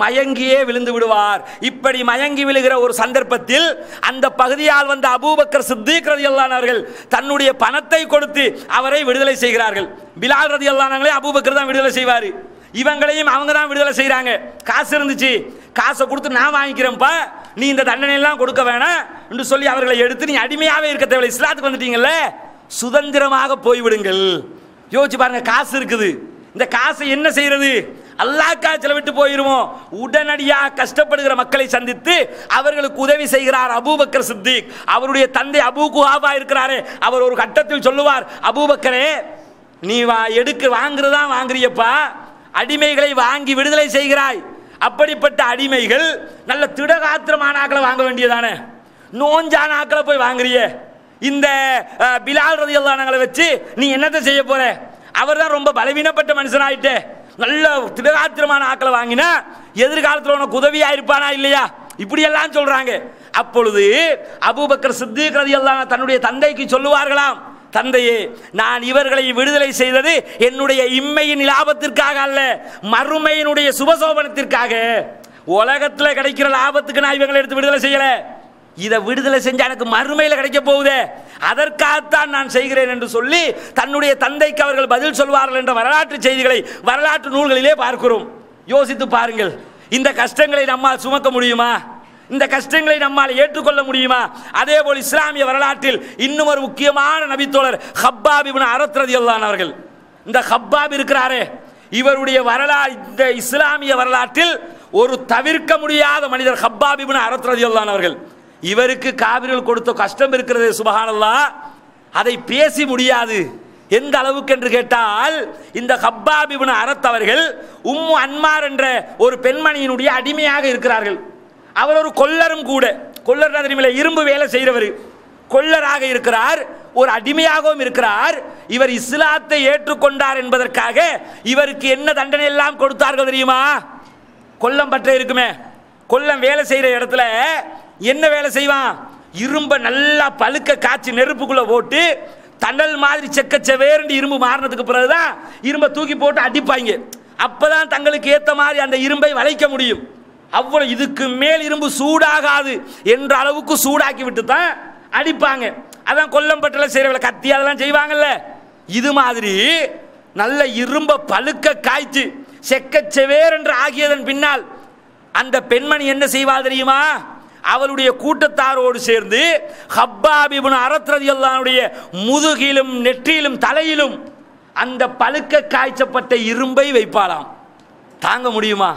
மயங்கியே விழுந்து விடுவார். இப்படி மயங்கி விழுகிற ஒரு சந்தர்ப்பத்தில் அந்த பகுதியால் வந்த அபூபக்கர் சித்திக் ரலியல்லாஹு அன்ஹு அவர்கள் தன்னுடைய பணத்தை கொடுத்து அவரை விடுதலை செய்கிறார்கள். பிலால் ரலியல்லாஹு அன்ஹு அபூபக்கர் தான் விடுதலை செய்வார். இவங்களையும் அவங்க தான் விடுதலை செய்கிறாங்க. காசு இருந்துச்சு, காசை கொடுத்து நான் வாங்கிக்கிறேன்ப்பா, நீ இந்த தண்டனை எல்லாம் கொடுக்க வேணாம் என்று சொல்லி அவர்களை எடுத்து நீ அடிமையாவே இருக்க தேவையில்லை, இஸ்லாத்துக்கு வந்துட்டீங்கல்ல, சுதந்திரமாக போய்விடுங்கள். யோசிச்சு பாருங்க, காசு இருக்குது, இந்த காசை என்ன செய்யறது? அல்லாஹ்க்காக செலவிட்டு போயிருவோம். உடனடியாக கஷ்டப்படுகிற மக்களை சந்தித்து அவர்களுக்கு உதவி செய்கிறார் அபூபக்கர் சித்திக். அவருடைய தந்தை அபூ குஹாபா இருக்கிறாரே, அவர் ஒரு கட்டத்தில் சொல்லுவார், அபூபக்கரே நீ வாங்குறதா வாங்குறியப்பா, அடிமைகளை வாங்கி விடுதலை செய்கிறாய். அப்படிப்பட்ட அடிமைகள் நல்ல திடகாத்திரமான ஆக்களை வாங்க வேண்டியதானே, நோஞ்சான ஆக்களை போய் வாங்குறிய. இந்த பிலால் ரலியல்லாஹு அன்ஹு வச்சு நீ என்னத்தை செய்ய போற? அவர் தான் ரொம்ப பலவீனப்பட்ட மனுஷனாயிட்டே, நல்ல திடகாத்திரமான ஆக்களை வாங்கினா எதிர்காலத்தில் உனக்கு உதவியா இருப்பானா இல்லையா? இப்படி எல்லாம் சொல்றாங்க. அப்பொழுது அபூபக்கர் சித்திக் ரலியல்லாஹு அன்ஹு தன்னுடைய தந்தைக்கு சொல்லுவார்களாம், தந்தையே, நான் இவர்களை விடுதலை செய்தது என்னுடைய இம்மையின் லாபத்திற்காக அல்ல, மறுமையினுடைய சுபசோபனத்திற்காக. உலகத்தில் கிடைக்கிற லாபத்துக்கு நான் இவங்களை எடுத்து விடுதலை செய்யல, இதை விடுதலை செஞ்சா எனக்கு மறுமையில் கிடைக்க போகுதே, அதற்காகத்தான் நான் செய்கிறேன் என்று சொல்லி தன்னுடைய தந்தைக்கு அவர்கள் பதில் சொல்வார்கள் என்ற வரலாற்று செய்திகளை வரலாற்று நூல்களிலே பார்க்கிறோம். யோசித்து பாருங்கள், இந்த கஷ்டங்களை நம்மால் சுமக்க முடியுமா? இந்த கஷ்டங்களை நம்மால் ஏற்றுக்கொள்ள முடியுமா? அதே போல் இஸ்லாமிய வரலாற்றில் இன்னும் ஒரு முக்கியமான நபித்தோழர் ஹப்பாப் இப்னு அரத் ரலியல்லாஹு அன்ஹு அவர்கள். இந்த ஹப்பாப் இருக்கிறாரே, இவருடைய வரலாறு இந்த இஸ்லாமிய வரலாற்றில் ஒரு தவிர்க்க முடியாத மனிதர் ஹப்பாப் இப்னு அரத் ரலியல்லாஹு அன்ஹு அவர்கள். இவருக்கு காபிர்கள் கொடுத்த கஷ்டம் இருக்கிறது, சுபஹானல்லாஹ், அதை பேசி முடியாது. எந்த அளவுக்கு என்று கேட்டால் இந்த ஹப்பாப் இப்னு அரத் அவர்கள் உம்மு அன்மார் என்ற ஒரு பெண்மணியினுடைய அடிமையாக இருக்கிறார்கள். அவர் ஒரு கொல்லரும் கூட. கொல்லர் தெரியுமில்ல, இரும்பு வேலை செய்கிறவர், கொல்லராக இருக்கிறார், ஒரு அடிமையாகவும் இருக்கிறார். இவர் இஸ்லாத்தை ஏற்றுக்கொண்டார் என்பதற்காக இவருக்கு என்ன தண்டனை எல்லாம் கொடுத்தார்கள் தெரியுமா? கொல்லம் பற்ற இருக்குமே, கொல்லம் வேலை செய்கிற இடத்துல என்ன வேலை செய்வான்? இரும்பை நல்லா பழுக்க காய்ச்சி நெருப்புக்குள்ள போட்டு தண்டல் மாதிரி செக்கச்சவேர்ந்து இரும்பு மாறினதுக்கு பிறகுதான் இரும்பை தூக்கி போட்டு அடிப்பாங்க. அப்பதான் தங்களுக்கு ஏற்ற மாதிரி அந்த இரும்பை வளைக்க முடியும். அவ்வளவு இதுக்கு மேல் இரும்பு சூடாகாது என்ற அளவுக்கு சூடாக்கி விட்டு தான் அடிப்பாங்க. அதான் கொல்லம்பட்டில் செய்யற கத்தி அதெல்லாம் செய்வாங்கல்ல. இது மாதிரி நல்ல இரும்ப பழுக்க காய்ச்சி செக்கச்செவேர் என்று ஆகியதன் பின்னால் அந்த பெண்மணி என்ன செய்வாள் தெரியுமா? அவளுடைய கூட்டத்தாரோடு சேர்ந்து ஹப்பாப் இப்னு அரத் ரலியல்லாஹு அன்ஹுடைய முதுகிலும் நெற்றியிலும் தலையிலும் அந்த பழுக்க காய்ச்சப்பட்ட இரும்பை வைப்பாளாம். தாங்க முடியுமா?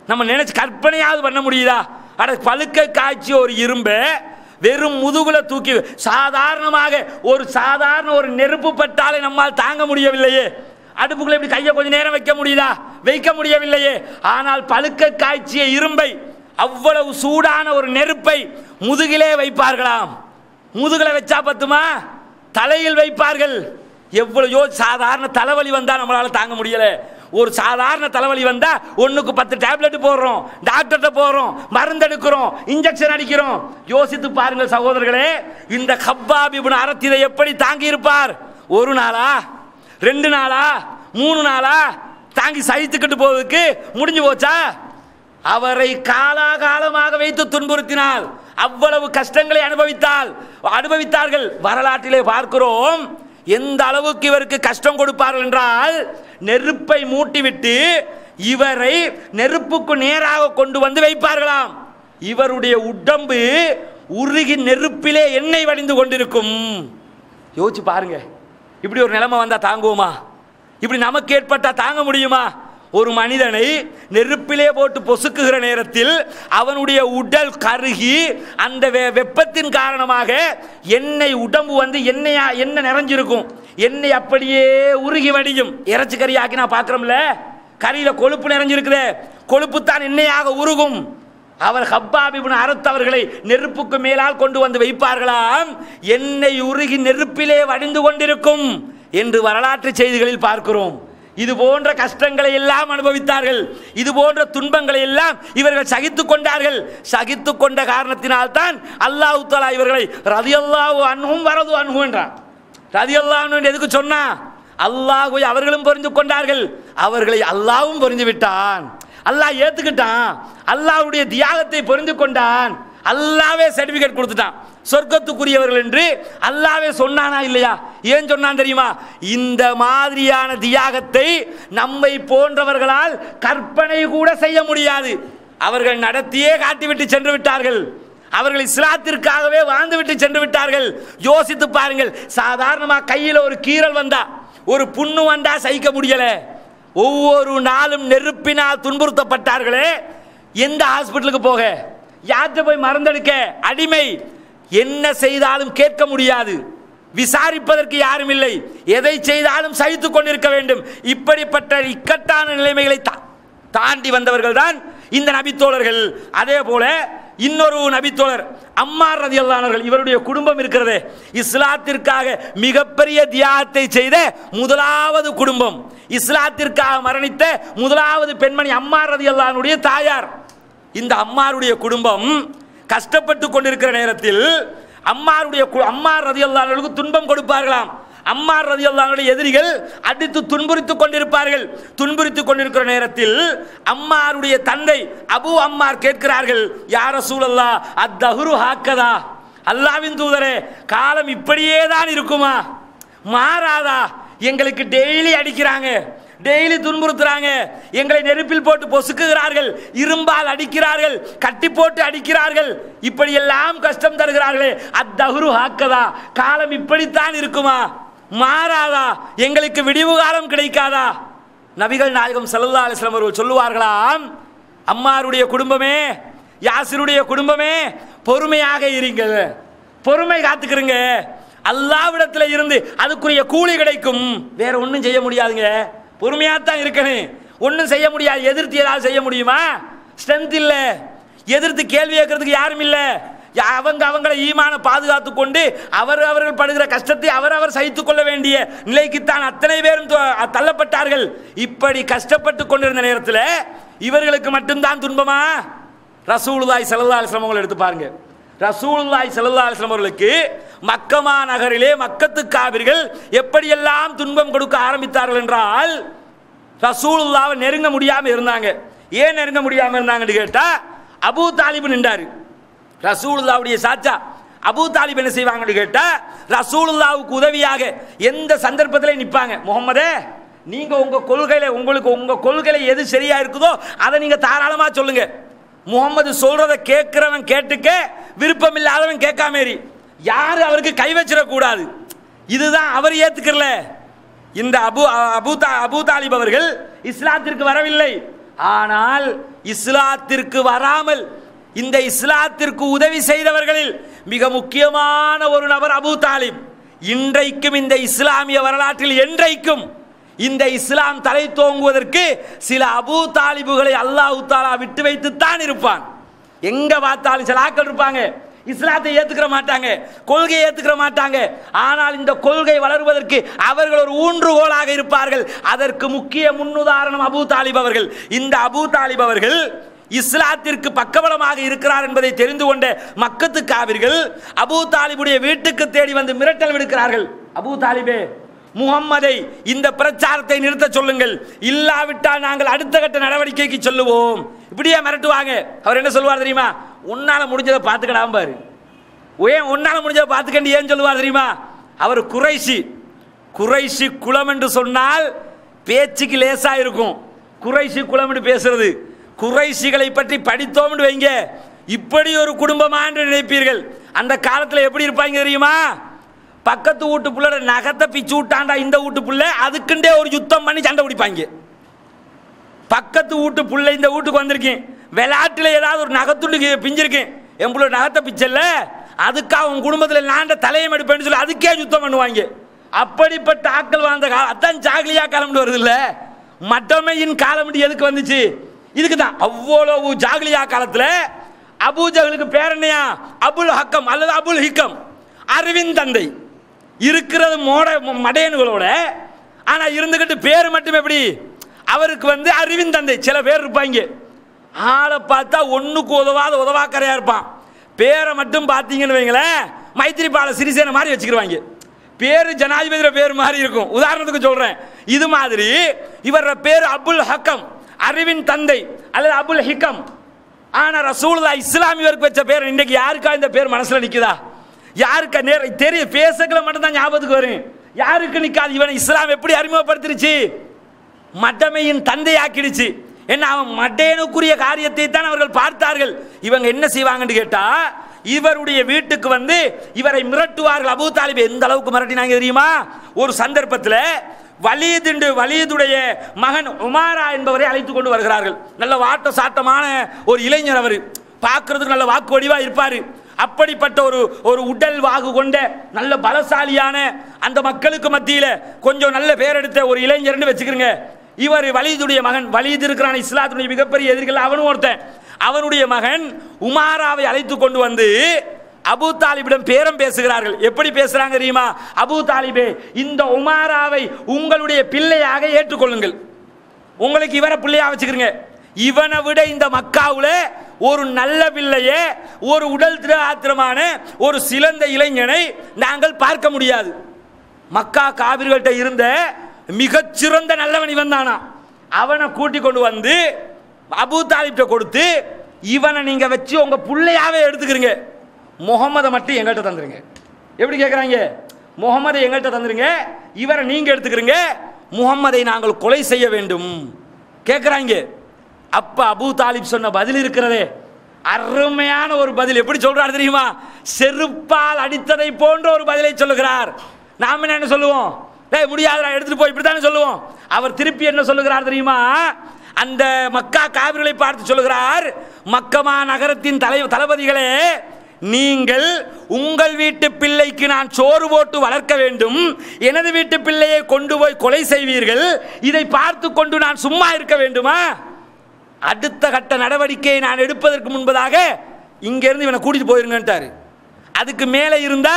நம்ம நினைச்சு கற்பனையாவது பண்ண முடியுதா? அட பழுக்க காய்ச்சி ஒரு இரும்பை வெறும் முதுகுல தூக்கி சாதாரணமாக ஒரு நெருப்பு பட்டாலே நம்மால் தாங்க முடியவில்லையே. அடுப்புக்குள்ள இப்படி கையை கொஞ்ச நேரம் வைக்க முடியுதா? வைக்க முடியவில்லையே. ஆனால் பழுக்க காய்ச்சிய இரும்பை, அவ்வளவு சூடான ஒரு நெருப்பை முதுகிலே வைப்பார்களாம். முதுகில வச்சா பத்துமா? தலையில் வைப்பார்கள். எவ்வளவு சாதாரண தலைவலி வந்தா நம்மளால தாங்க முடியல. ஒரு சாதாரண தலைவலி வந்தா 1க்கு 10 டேப்லெட் போடுறோம், டாக்டர்கிட்ட போறோம், மருந்து எடுக்கிறோம், இன்ஜெக்ஷன் அடிக்கிறோம். யோசித்து பாருங்கள் சகோதரர்களே, இந்த ஹப்பாப் இப்னு அரத் இதை எப்படி தாங்கி இருப்பார்? ஒரு நாளா, 2 நாளா, 3 நாளா தாங்கி சகித்துக்கிட்டு போவதுக்கு முடிஞ்சு போச்சா? அவரை காலாகாலமாக வைத்து துன்புறுத்தினால், அவ்வளவு கஷ்டங்களை அனுபவித்தார்கள். வரலாற்றிலே பார்க்கிறோம் எந்த அளவுக்கு இவருக்கு கஷ்டம் கொடுப்பார்கள் என்றால், நெருப்பை மூட்டிவிட்டு இவரை நெருப்புக்கு நேராக கொண்டு வந்து வைப்பார்களாம். இவருடைய உடம்பு உருகி நெருப்பிலே எண்ணெய் வடிந்து கொண்டிருக்கும். யோசிச்சு பாருங்க, இப்படி ஒரு நிலைமை வந்தா தாங்குவோமா? இப்படி நமக்கு ஏற்பட்டா தாங்க முடியுமா? ஒரு மனிதனை நெருப்பிலே போட்டு பொசுக்குகிற நேரத்தில் அவனுடைய உடல் கருகி அந்த வெப்பத்தின் காரணமாக எண்ணெய் உடம்பு வந்து எண்ணெய் நிறைஞ்சிருக்கும். எண்ணெய் அப்படியே உருகி வடியும். இறைச்சி கறி ஆக்கி நான் பார்க்கிறோம்ல, கறியில கொழுப்பு நிறைஞ்சிருக்குதே, கொழுப்பு தான் எண்ணெயாக உருகும். அவர் ஹப்பாப் இப்னு அரத் அவர்களை நெருப்புக்கு மேலால் கொண்டு வந்து வைப்பார்களாம். எண்ணெய் உருகி நெருப்பிலே வடிந்து கொண்டிருக்கும் என்று வரலாற்று செய்திகளில் பார்க்கிறோம். இது போன்ற கஷ்டங்களை எல்லாம் அனுபவித்தார்கள். இது போன்ற துன்பங்களை எல்லாம் இவர்கள் சகித்துக் கொண்டார்கள். சகித்துக் கொண்ட காரணத்தினால் தான் அல்லாஹ் தஆலா இவர்களை ரலியல்லாஹு அன்ஹும் வரது அன்ஹு என்றார். ரலியல்லாஹு அன்ஹு எதுக்கு சொன்னா? அல்லாஹ்வை அவர்களும் புரிந்து கொண்டார்கள், அவர்களை அல்லாஹ்வும் புரிந்து விட்டான். அல்லாஹ் ஏத்துக்கிட்டான், அல்லாஹ்வுடைய தியாகத்தை புரிந்து கொண்டான். அல்லாஹ்வே சர்டிபிகேட் கொடுத்துட்டான், சொர்க்கத்துக்குரியவர்கள் என்று அல்லாஹ்வே சொன்னானா இல்லையா? ஏன் சொன்னான் தெரியுமா? இந்த மாதிரியான தியாகத்தை நம்மை போன்றவர்களால் கற்பனை கூட செய்ய முடியாது. அவர்கள் நடத்தியே காட்டிவிட்டு சென்று விட்டார்கள். அவர்கள் இஸ்லாத்திற்காகவே வாழ்ந்துவிட்டு சென்று விட்டார்கள். யோசித்து பாருங்கள், சாதாரணமாக கையில் ஒரு கீறல் வந்தா, ஒரு புண்ணு வந்தா சகிக்க முடியல. ஒவ்வொரு நாளும் நெருப்பினால் துன்புறுத்தப்பட்டார்களே. எந்த ஹாஸ்பிட்டலுக்கு போக, யார்கிட்ட போய் மருந்தெடுக்க? அடிமை. என்ன செய்தாலும் கேட்க முடியாது, விசாரிப்பதற்கு யாரும் இல்லை, எதை செய்தாலும் சகித்துக் கொண்டிருக்க வேண்டும். இப்படிப்பட்ட இக்கட்டான நிலைமைகளை தாண்டி வந்தவர்கள் தான் இந்த நபித்தோழர்கள். அதே போல இன்னொரு நபித்தோழர் அம்மார் ரலியல்லாஹு அன்ஹு, இவருடைய குடும்பம் இருக்கிறது, இஸ்லாத்திற்காக மிகப்பெரிய தியாகத்தை செய்த முதலாவது குடும்பம். இஸ்லாத்திற்காக மரணித்த முதலாவது பெண்மணி அம்மார் ரலியல்லாஹு அன்ஹுடைய தாயார். இந்த அம்மாருடைய குடும்பம் கஷ்டப்பட்டு கொண்டிருக்கிற நேரத்தில் அம்மார் ரலியல்லாஹு அன்ஹுவுக்கு துன்பம் கொடுப்பார்களாம். அம்மார் ரலியல்லாஹு அன்ஹுடைய எதிரிகள் அடித்து துன்புறுத்திக் கொண்டிருப்பார்கள். துன்புறுத்திக் கொண்டிருக்கிற நேரத்தில் அம்மாருடைய தந்தை அபு அம்மார் கேட்கிறார்கள், யா ரசூலல்லாஹ் அத்தஹ்ரு ஹாக்கதா, அல்லாஹ்வின் தூதரே, காலம் இப்படியே தான் இருக்குமா? மாறாதா? எங்களுக்கு டெய்லி அடிக்கிறாங்க, டெய்லி துன்புறுத்துறாங்க, எங்களை நெருப்பில் போட்டு பொசுக்குகிறார்கள், இரும்பால் அடிக்கிறார்கள், கட்டி போட்டு அடிக்கிறார்கள், இப்படி எல்லாம் கஷ்டம் தருகிறார்களே. அத்தஹ்ரு ஹாக்கதா, காலம் இப்படித்தான் இருக்குமா? மாறாதா? எங்களுக்கு விடிவு காலம் கிடைக்காதா? நபிகள் நாயகம் ஸல்லல்லாஹு அலைஹி வஸல்லம் அவர்கள் சொல்லுவார்களாம், அம்மாருடைய குடும்பமே, யாசிருடைய குடும்பமே, பொறுமையாக இருங்கள், பொறுமை காத்துக்கிறீங்க, அல்லாஹ்விடத்தில் இருந்து அதுக்குரிய கூலி கிடைக்கும். வேற ஒன்றும் செய்ய முடியாதுங்க, பொறுமையாத்தான் இருக்கணும், ஒன்றும் செய்ய முடியாது. எதிர்த்து ஏதாவது செய்ய முடியுமா? ஸ்ட்ரென்த் இல்லை, எதிர்த்து கேள்வி கேட்கறதுக்கு யாரும் இல்லை. அவங்களை ஈமான பாதுகாத்து கொண்டு அவர்கள் படுகிற கஷ்டத்தை அவர் சகித்துக் கொள்ள வேண்டிய நிலைக்குத்தான் அத்தனை பேரும் தள்ளப்பட்டார்கள். இப்படி கஷ்டப்பட்டு கொண்டிருந்த நேரத்தில் இவர்களுக்கு மட்டும்தான் துன்பமா? ரசூலுல்லாஹி ஸல்லல்லாஹு அலைஹி வஸல்லம் எடுத்து பாருங்க. ரசூலுல்லாஹி ஸல்லல்லாஹு அலைஹி வஸல்லம் அவர்களுக்கு மக்கமா நகரிலே மக்கத்து காபிர்கள் எப்படியெல்லாம் துன்பம் கொடுக்க ஆரம்பித்தார்கள் என்றால், ரசூலுல்லாஹ்வை நெருங்க முடியாமல் இருந்தாங்க. ஏன் நெருங்க முடியாமல் இருந்தாங்கன்னு கேட்டா, அபூ தாலிப் நின்றாரு. ரசூலுல்லாஹ்வுடைய சாச்சா அபூ தாலிப் என்ன செய்வாங்கன்னு கேட்டா, ரசூலுல்லாஹ்வுக்கு உதவியாக எந்த சந்தர்ப்பத்திலே நிற்பாங்க. முகமதே, நீங்க உங்க கொள்கையில உங்களுக்கு உங்க கொள்கையில எது சரியா இருக்குதோ அதை நீங்க தாராளமா சொல்லுங்க. முகமது சொல்றத கேட்கிறவன் கேட்டுக்க, விருப்பம் இல்லாதவன் கேட்காமேரி. யாரு அவருக்கு கை வச்சிடக்கூடாது. இதுதான் அவர் ஏத்துக்கல. இந்த அபூ தாலிப் அவர்கள் இஸ்லாத்திற்கு வரவில்லை. ஆனால் இஸ்லாத்திற்கு வராமல் இந்த இஸ்லாத்திற்கு உதவி செய்தவர்களில் மிக முக்கியமான ஒரு நபர் அபூ தாலிப். இன்றைக்கும் இந்த இஸ்லாமிய வரலாற்றில் என்றைக்கும் இந்த இஸ்லாம் தலை தோங்குவதற்கு சில அபூ தாலிபுகளை அல்லாஹ் தஆலா விட்டு வைத்துத்தான் இருப்பான். எங்க பார்த்தாலும் சில ஆட்கள் இருப்பாங்க, இஸ்லாத்தை ஏத்துக்கிற மாட்டாங்க, கொள்கையை ஏத்துக்கிற மாட்டாங்க. ஆனால் இந்த கொள்கை வளருவதற்கு அவர்கள் ஒரு ஊன்றுகோலாக இருப்பார்கள். அதற்கு முக்கிய முன்னுதாரணம் அபூ தாலிப் அவர்கள். இந்த அபூ தாலிப் அவர்கள் இஸ்லாத்திற்கு பக்கபலமாக இருக்கிறார் என்பதை தெரிந்து கொண்ட மக்கத்து காவிர்கள் அபூ தாலிபுடைய வீட்டுக்கு தேடி வந்து மிரட்டல் விடுக்கிறார்கள். அபூ தாலிபே, முகம்மதை இந்த பிரச்சாரத்தை நிறுத்த சொல்லுங்கள், இல்லாவிட்டால் நாங்கள் அடுத்த கட்ட நடவடிக்கைக்கு சொல்லுவோம். இப்படியே மிரட்டுவாங்க. அவர் என்ன சொல்லுவார் தெரியுமா? உன்னால முடிஞ்சதை பார்த்துக்கடாம பாரு. ஏன் உன்னால முடிஞ்சதை பார்த்துக்கண்டு ஏன் சொல்லுவார் தெரியுமா? அவர் குறைஷி குலம் என்று சொன்னால் பேச்சுக்கு லேசா இருக்கும். குறைஷி குலம் என்று பேசுறது, குறைஷிகளை பற்றி படித்தோம் என்று வைங்க, இப்படி ஒரு குடும்பமா என்று நினைப்பீர்கள். அந்த காலத்தில் எப்படி இருப்பாங்க தெரியுமா? பக்கத்து வீட்டு புள்ள நகத்தை பிச்சு விட்டாண்டா இந்த வீட்டு புள்ள, அதுக்குண்டே ஒரு யுத்தம் பண்ணி சண்டை பிடிப்பாங்க. பக்கத்து வீட்டு புள்ள இந்த வீட்டுக்கு வந்திருக்கேன், விளையாட்டுல ஏதாவது ஒரு நகத்துண்டு பிஞ்சிருக்கேன், என் புள்ள நகத்தை பிச்சல்ல, அதுக்காக உன் குடும்பத்தில் நாண்ட தலையம் எடுப்பேன்னு சொல்லி அதுக்கே யுத்தம் பண்ணுவாங்க. அப்படிப்பட்ட ஆட்கள் வாழ்ந்த காலம். அதான் ஜாகிலியா காலம் வருது இல்ல, மட்டமையின் காலம் எதுக்கு வந்துச்சு? இதுக்கு தான். அவ்வளவு ஜாகிலியா காலத்தில் அபூஜகளுக்கு பேர் என்னையா? அபுல் ஹக்கம் அல்லது அபுல் ஹிக்கம், அறிவின் தந்தை. இருக்கிறது மடையன்களோட, ஆனா இருந்துகிட்டு பேர் மட்டும் எப்படி? அவருக்கு அறிவின் தந்தை. சில பேர் இருப்பாங்க, ஆளை பார்த்தா ஒண்ணுக்கு உதவாக்கரையா இருப்பான். பேரை மட்டும் பார்த்தீங்கன்னு வைங்களேன், மைத்திரிபால சிறிசேன மாதிரி வச்சுக்கிடுவாங்க. பேரு ஜனாதிபதியோட பேர் மாதிரி இருக்கும். உதாரணத்துக்கு சொல்றேன். இது மாதிரி இவர பேர் அபுல் ஹக்கம், அறிவின் தந்தை அல்லது அபுல் ஹிக்கம். ஆனா ரசூலுல்லாஹ் இஸ்லாமியருக்கு வச்ச பேர் இன்னைக்கு யாருக்கா இந்த பேர் மனசுல நிக்குதா? யாருக்கு தெரியும்? பேசக்களை மட்டும் தான் ஞாபகத்துக்கு வரும், யாருக்கு நிக்காது. இவனை இஸ்லாம் எப்படி அறிமுகப்படுத்திருச்சு? மடமையின் தந்தை ஆக்கிடுச்சு. என்ன, அவன் மட்டையனுக்குரிய காரியத்தை தான் அவர்கள் பார்த்தார்கள். இவங்க என்ன செய்வாங்கன்னு கேட்டா, இவருடைய வீட்டுக்கு இவரை மிரட்டுவார்கள். அபூ தாலிப் எந்த அளவுக்கு மிரட்டினாங்க தெரியுமா? ஒரு சந்தர்ப்பத்தில் வலீதுடைய மகன் உமாரா என்பவரை அழைத்து கொண்டு வருகிறார்கள். நல்ல வாட்ட சாட்டமான ஒரு இளைஞர், அவர் பார்க்கறதுக்கு நல்ல வாக்கு வடிவா இருப்பாரு. அப்படிப்பட்ட ஒரு உடல் வாகு கொண்ட நல்ல பலசாலியான அந்த மக்களுக்கு மத்தியில் கொஞ்சம் நல்ல பேர் எடுத்த ஒரு இளைஞர்னு வச்சுக்கிறீங்க. இவர் வலீதுடைய மகன். வலீது இருக்கிறான் இஸ்லாத்துடைய மிகப்பெரிய எதிரிகள், அவனும் ஒருத்தன். அவனுடைய மகன் உமாராவை அழைத்து கொண்டு வந்து அபூ தாலிபிடம் பேரம் பேசுகிறார்கள். எப்படி பேசுறாங்க தெரியுமா? அபூ தாலிபே, இந்த உமாராவை உங்களுடைய பிள்ளையாக ஏற்றுக்கொள்ளுங்கள், உங்களுக்கு இவரை பிள்ளையா வச்சுக்கிறீங்க. இவனை விட இந்த மக்காவுல ஒரு நல்ல பிள்ளையே, ஒரு உடல் திராத்திரமான ஒரு சிறந்த இளைஞனை நாங்கள் பார்க்க முடியாது. மக்கா காவிர்கள்ட்ட இருந்த மிகச்சிறந்த நல்லவன் இவன் தானா. அவனை கூட்டி கொண்டு வந்து அபூ தாலிப்ட கொடுத்து, இவனை நீங்க வச்சு உங்க பிள்ளையாவே எடுத்துக்கிறீங்க, முகமதை மட்டும் எங்கள்கிட்ட தந்துருங்க. எப்படி கேட்குறாங்க? முகமதை எங்கள்கிட்ட தந்துருங்க, இவரை நீங்க எடுத்துக்கிறீங்க, முகமதை நாங்கள் கொலை செய்ய வேண்டும் கேட்குறாங்க. அப்ப அபூ தாலிப் சொன்ன பதில் இருக்கிறதே, அருமையான ஒரு பதில். எப்படி சொல்றாரு தெரியுமா? செருப்பால் அடித்ததை போன்ற ஒரு பதிலை சொல்லுகிறார். நாம என்ன சொல்லுவோம்? முடியாதுடா, எடுத்துட்டு போய், இப்படித்தானே சொல்லுவோம். அவர் திருப்பி என்ன சொல்லுகிறார் தெரியுமா? அந்த மக்கா காவிர்களை பார்த்து சொல்லுகிறார், மக்கமா நகரத்தின் தளபதிகளே, நீங்கள் உங்கள் வீட்டு பிள்ளைக்கு நான் சோறு போட்டு வளர்க்க வேண்டும், எனது வீட்டு பிள்ளையை கொண்டு போய் கொலை செய்வீர்கள், இதை பார்த்து கொண்டு நான் சும்மா இருக்க வேண்டுமா? அடுத்த கட்ட நடவடிக்கையை நான் எடுப்பதற்கு முன்பதாக இங்கிருந்து இவனை கூட்டிட்டு போயிருங்கன்ட்டாரு. அதுக்கு மேலே இருந்தா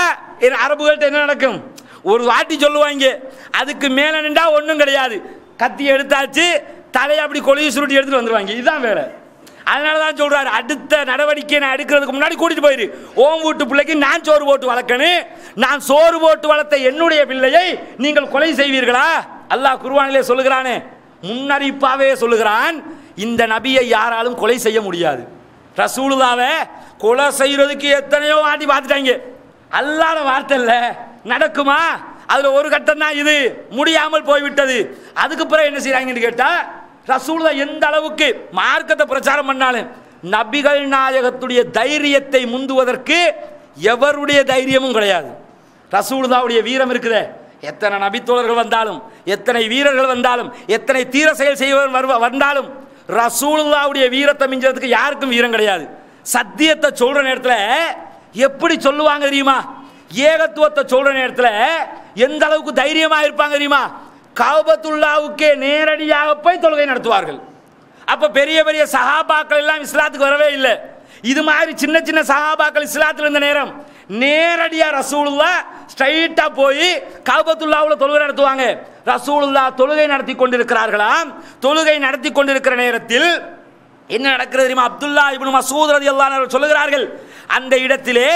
அரபுகள்கிட்ட என்ன நடக்கும்? ஒரு வாட்டி சொல்லுவாங்க, அதுக்கு மேலே நின்றா ஒன்றும் கிடையாது, கத்தி எடுத்தாச்சு, தலையை அப்படி கொலையை சுருட்டி எடுத்துட்டு வந்துருவாங்க. இதுதான் வேலை. அதனால தான் சொல்றாரு, அடுத்த நடவடிக்கை நான் எடுக்கிறதுக்கு முன்னாடி கூட்டிட்டு போயிரு. ஓம் வீட்டு பிள்ளைக்கு நான் சோறு போட்டு வளர்க்கணும், நான் சோறு போட்டு வளர்த்த என்னுடைய பிள்ளையை நீங்கள் கொலை செய்வீர்களா? அல்லாஹ் குர்ஆனிலே சொல்லுகிறானே, முன்னறிப்பாவே சொல்லுகிறான், இந்த நபியை யாராலும் கொலை செய்ய முடியாது. ரசூலுல்லாவை கொலை செய்யறதுக்கு எத்தனையோ வாட்டி பார்த்துட்டாங்க. அல்லாஹ்வுடைய வார்த்தை இல்ல, நடக்குமா? அதுல ஒரு கட்டம் தான் இது முடியாமல் போய்விட்டது. அதுக்கு பிறகு என்ன செய்யறாங்கன்னு கேட்டா, ரசூலுல்லாஹ் எந்த அளவுக்கு மார்க்கத்தை பிரச்சாரம் பண்ணாலும் நபிகள் நாயகத்துடைய தைரியத்தை முந்துவதற்கு எவருடைய தைரியமும் கிடையாது. ரசூலுல்லாஹ்வுடைய வீரம் இருக்குதே, எத்தனை நபித்தோழர்கள் வந்தாலும், எத்தனை வீரர்கள் வந்தாலும், எத்தனை தீர செயல் செய்வர் வந்தாலும் ரசூலுல்லாஹ்வுடைய வீரத்தை மிஞ்சறதுக்கு யாருக்கும் வீரம் கிடையாது. சத்தியத்தை சொல்ற நேரத்தில் எப்படி சொல்லுவாங்க தெரியுமா? ஏகத்துவத்தை சொல்ற நேரத்தில் எந்த அளவுக்கு தைரியமாக இருப்பாங்க தெரியுமா? கஅபத்துல்லாஹ்வுக்கே நேரடியாக போய் தொழுகை நடத்துவார்கள். அப்ப பெரிய பெரிய சஹாபாக்கள் எல்லாம் இஸ்லாத்துக்கு வரவே இல்லை. இது மாதிரி சின்ன சின்ன சஹாபாக்கள் இஸ்லாத்தில் இருந்த நேரம் நேரடியாக ரசூலுல்லாஹ் ஸ்ட்ரைட்டா போய் கஅபத்துல்லாஹ்வுல தொழுகை நடத்துவாங்க. ரசூலுல்லாஹ் தொழுகை நடத்தி கொண்டிருக்கிறார்களாம். தொழுகை நடத்தி கொண்டிருக்கிற நேரத்தில் என்ன நடக்கிறது தெரியுமா? அப்துல்லாஹ் இப்னு மஸ்ஊத் ரலியல்லாஹு அன்ஹு சொல்லுகிறார்கள், அந்த இடத்திலே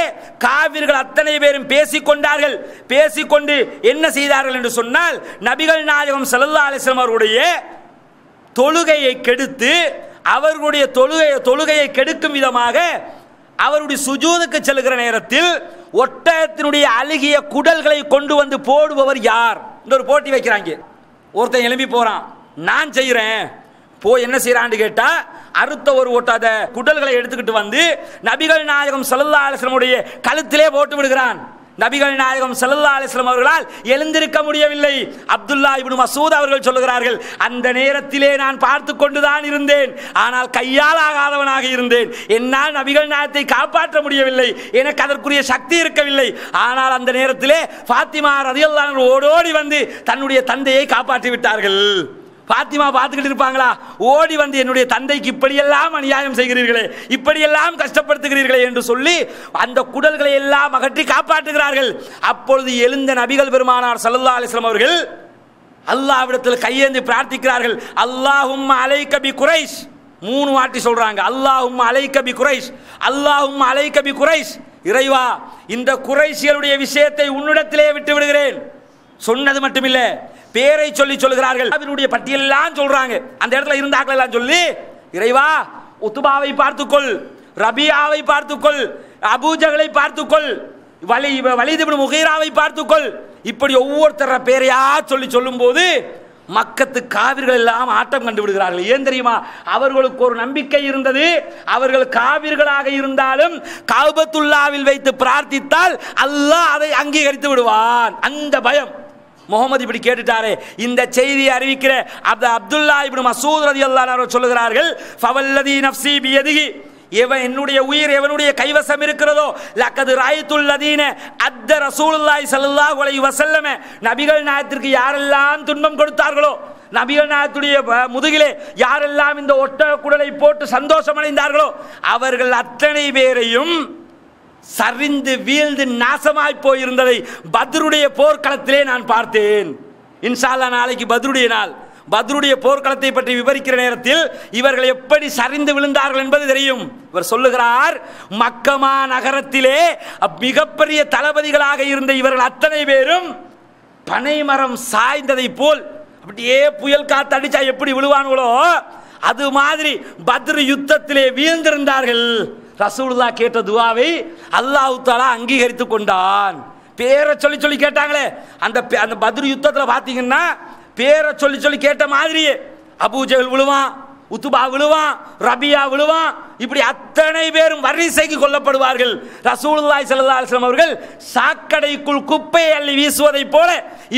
காவிர்கள் அத்தனை பேரும் பேசிக்கொண்டார்கள். பேசிக்கொண்டு என்ன செய்தார்கள் என்று சொன்னால், நபிகள் நாயகம் ஸல்லல்லாஹு அலைஹி வஸல்லம் அவருடைய தொழுகையை கெடுத்து, அவர்களுடைய தொழுகையை கெடுக்கும் விதமாக அவருடைய சுஜூதுக்கு செல்கிற நேரத்தில் ஒட்டகத்தினுடைய அழுகிய குடல்களை கொண்டு வந்து போடுபவர் யார் இந்த ஒரு போட்டி வைக்கிறாங்க. ஒருத்தன் எழுப்பி போறான், நான் செய்கிறேன். போய் என்ன செய்யறான்னு கேட்டா, அறுத்த ஒரு ஒட்டாத குடல்களை எடுத்துக்கிட்டு வந்து நபிகள் நாயகம் ஸல்லல்லாஹு அலைஹி வஸல்லம் உடைய கழுத்திலே போட்டு விடுகிறான். நபிகள் நாயகம் ஸல்லல்லாஹு அலைஹி வஸல்லம் அவர்களால் எழுந்திருக்க முடியவில்லை. அப்துல்லாஹ் இப்னு மஸ்ஊத் அவர்கள் சொல்லுகிறார்கள், அந்த நேரத்திலே நான் பார்த்து கொண்டுதான் இருந்தேன், ஆனால் கையால் ஆகாதவனாக இருந்தேன். என்னால் நபிகள் நாயகத்தை காப்பாற்ற முடியவில்லை, எனக்கு அதற்குரிய சக்தி இருக்கவில்லை. ஆனால் அந்த நேரத்திலே ஃபாத்திமா ரலியல்லாஹு அன்ஹா ஓடோடி வந்து தன்னுடைய தந்தையை காப்பாற்றி விட்டார்கள். பாத்திமா பார்த்துக்கிட்டு இருப்பாங்களா? ஓடி வந்து என்னுடைய தந்தைக்கு இப்படியெல்லாம் அநியாயம் செய்கிறீர்களே, இப்படியெல்லாம் கஷ்டப்படுத்துகிறீர்களே என்று சொல்லி அந்த குடல்களை எல்லாம் அகற்றி காப்பாற்றுகிறார்கள். அப்பொழுது எழுந்த நபிகள் பெருமானார் ஸல்லல்லாஹு அலைஹி வஸல்லம் அவர்கள் அல்லாஹ்விடத்தில் கையேந்தி பிரார்த்திக்கிறார்கள். அல்லாஹும்ம அலைக பி குரைஷ், 3 வாட்டி சொல்றாங்க. அல்லாஹும்ம அலைக பி குரைஷ், அல்லாஹும்ம அலைக பி குரைஷ். இறைவா, இந்த குறைஷியருடைய விஷயத்தை உன்னிடத்திலே விட்டு விடுகிறேன். சொன்னது மட்டுமில்ல, பேரை சொல்லி சொல்கிறார்கள். அவருடைய பட்டியலெல்லாம் சொல்றாங்க. அந்த இடத்துல இருந்தாக்கள் எல்லாம் சொல்லி, இறைவா உத்பாவை பார்த்துக்கொள், ரபியாவை பார்த்துக்கொள், அபூஜகளை பார்த்துக்கொள், வலீத் இப்னு முகீராவை பார்த்துக்கொள். இப்படி ஒவ்வொருத்தர பேரையா சொல்லி சொல்லும் போது மக்கத்து காவிர்கள் எல்லாம் ஆட்டம் கண்டு விடுகிறார்கள். ஏன் தெரியுமா? அவர்களுக்கு ஒரு நம்பிக்கை இருந்தது, அவர்கள் காவிர்களாக இருந்தாலும் கஅபத்துல்லாஹ்வில் வைத்து பிரார்த்தித்தால் அல்லாஹ் அதை அங்கீகரித்து விடுவான். அந்த பயம். முகமது இப்படி கேட்டுட்டாரே, இந்த செய்தியை அறிவிக்கிற அப்துல்லாஹ் இப்னு மஸ்ஊத் ரலியல்லாஹு அன்ஹு சொல்லுகிறார்கள், ஃபவல்லதி நஃப்ஸி பியதிஹி, என்னுடைய உயிர் எவனுடைய கைவசம் இருக்கிறதோ, லக்கது ராயத்துல் லதீன அத்த ரசூலுல்லாஹி ஸல்லல்லாஹு அலைஹி வஸல்லம், நபிகள் நாயகத்திற்கு யாரெல்லாம் துன்பம் கொடுத்தார்களோ, நபிகள் நாயகத்துடைய முதுகிலே யாரெல்லாம் இந்த ஒட்டக குடலை போட்டு சந்தோஷம் அடைந்தார்களோ, அவர்கள் அத்தனை பேரையும் சரிந்து வீழ்ந்து நாசமாய் போயிருந்ததை பத்ருடைய போர்க்களத்திலே நான் பார்த்தேன். இன்ஷா அல்லாஹ் நாளைக்கு பத்ருடைய நாள். பத்ருடைய போர்க்களத்தை பற்றி விவரிக்கிற நேரத்தில் இவர்கள் எப்படி சரிந்து விழுந்தார்கள் என்பது தெரியும். இவர் சொல்லுகிறார், மக்கமா நகரத்திலே மிகப்பெரிய தளபதிகளாக இருந்த இவர்கள் அத்தனை பேரும் பனைமரம் சாய்ந்ததை போல், அப்படியே புயல் காத்து அடிச்சா எப்படி விழுவானுங்களோ அது மாதிரி பத்ரு யுத்தத்திலே வீழ்ந்திருந்தார்கள். ரசூலுல்லாஹ் கேட்ட துஆவை அல்லாஹ் தஆலா அங்கீகரித்து கொண்டான். பேரை சொல்லி சொல்லி கேட்டாங்களே, அந்த பத்ரு யுத்தத்தில் பார்த்தீங்கன்னா பேரை சொல்லி சொல்லி கேட்ட மாதிரியே அபூஜஹல் விழுவான், உத்பா விழுவான், ரபியா விழுவான், இப்படி அத்தனை பேரும் வரிசைக்கு கொல்லப்படுவார்கள். ரசூலுல்லாஹி ஸல்லல்லாஹு அலைஹி வஸல்லம் அவர்கள் சாக்கடைக்குள் குப்பையை அள்ளி வீசுவதை போல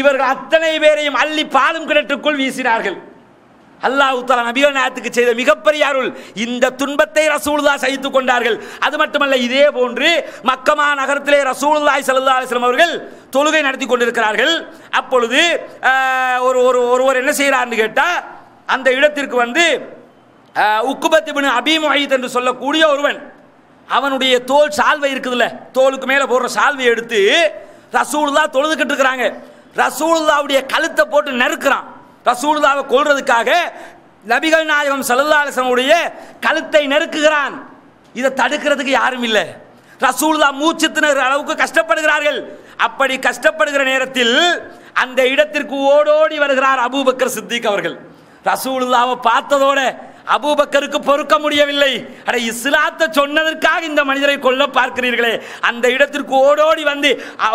இவர்கள் அத்தனை பேரையும் அள்ளி பாலும் கிணற்றுக்குள் வீசினார்கள். அல்லாஹ் தஆலா நபிகள் நாயகத்துக்கு செய்த மிகப்பெரிய அருள். இந்த துன்பத்தை ரசூலுல்லாஹ் சகித்துக் கொண்டார்கள். அது மட்டுமல்ல, இதே போன்று மக்கமா நகரத்திலே ரசூலுல்லாஹி ஸல்லல்லாஹு அலைஹி வஸல்லம் அவர்கள் தொழுகை நடத்தி கொண்டிருக்கிறார்கள். அப்பொழுது ஒருவர் என்ன செய்கிறார்னு கேட்டா, அந்த இடத்திற்கு வந்து உக்பத் இப்னு அபீ முஹைத் என்று சொல்லக்கூடிய ஒருவன், அவனுடைய தோல் சால்வை இருக்குதுல்ல, தோலுக்கு மேலே போடுற சால்வை எடுத்து ரசூலுல்லாஹ் தொழுதுகிட்டு இருக்கிறாங்க. ரசூலுல்லாஹ்வுடைய கழுத்தை போட்டு நெருக்கிறான். ரசூலுல்லாஹ்வை கொல்றதுக்காக நபிகள் நாயகம் ஸல்லல்லாஹு அலைஹி வஸல்லம் உடைய கழுத்தை நெருக்குகிறான். இதை தடுக்கிறதுக்கு யாரும் இல்லை. ரசூலுல்லாஹ் மூச்சு திணற அளவுக்கு கஷ்டப்படுகிறார்கள். அப்படி கஷ்டப்படுகிற நேரத்தில் அந்த இடத்திற்கு ஓடோடி வருகிறார் அபூபக்கர் சித்திக் அவர்கள். ரசூலுல்லாஹ்வை பார்த்ததோட அபூபக்கருக்கு பொறுக்க முடியவில்லை. அட இஸ்லாத்தை சொன்னதற்காக இந்த மனிதரை கொல்ல பார்க்கிறீர்களே. அந்த இடத்திற்கு ஓடோடி வந்து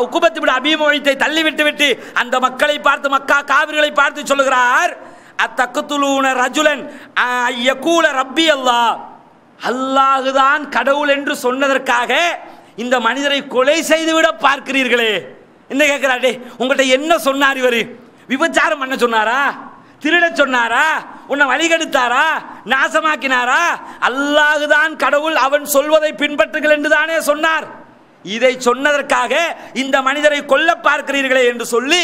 உக்குபத் இப்னு அபீ முய்த்தை தள்ளிவிட்டு விட்டு அந்த மக்களை பார்த்து, மக்கா காவிர்களை பார்த்து சொல்லுகிறார், அத்தக்துலூன ரஜுலன் யகூல ரப்பி அல்லாஹ், அல்லாஹுதான் கடவுள் என்று சொன்னதற்காக இந்த மனிதரை கொலை செய்துவிட பார்க்கிறீர்களே. என்ன கேட்கிறாடே, உங்கள்கிட்ட என்ன சொன்னார்? இவர் விபச்சாரம் பண்ண சொன்னாரா? திருட சொன்னாரா? உன்னை வழிகெடுத்தாரா? நாசமாக்கினாரா? அல்லாஹுதான் கடவுள், அவன் சொல்வதை பின்பற்றுங்கள் என்று தானே சொன்னார். இதை சொன்னதற்காக இந்த மனிதரை கொல்ல பார்க்கிறீர்களே என்று சொல்லி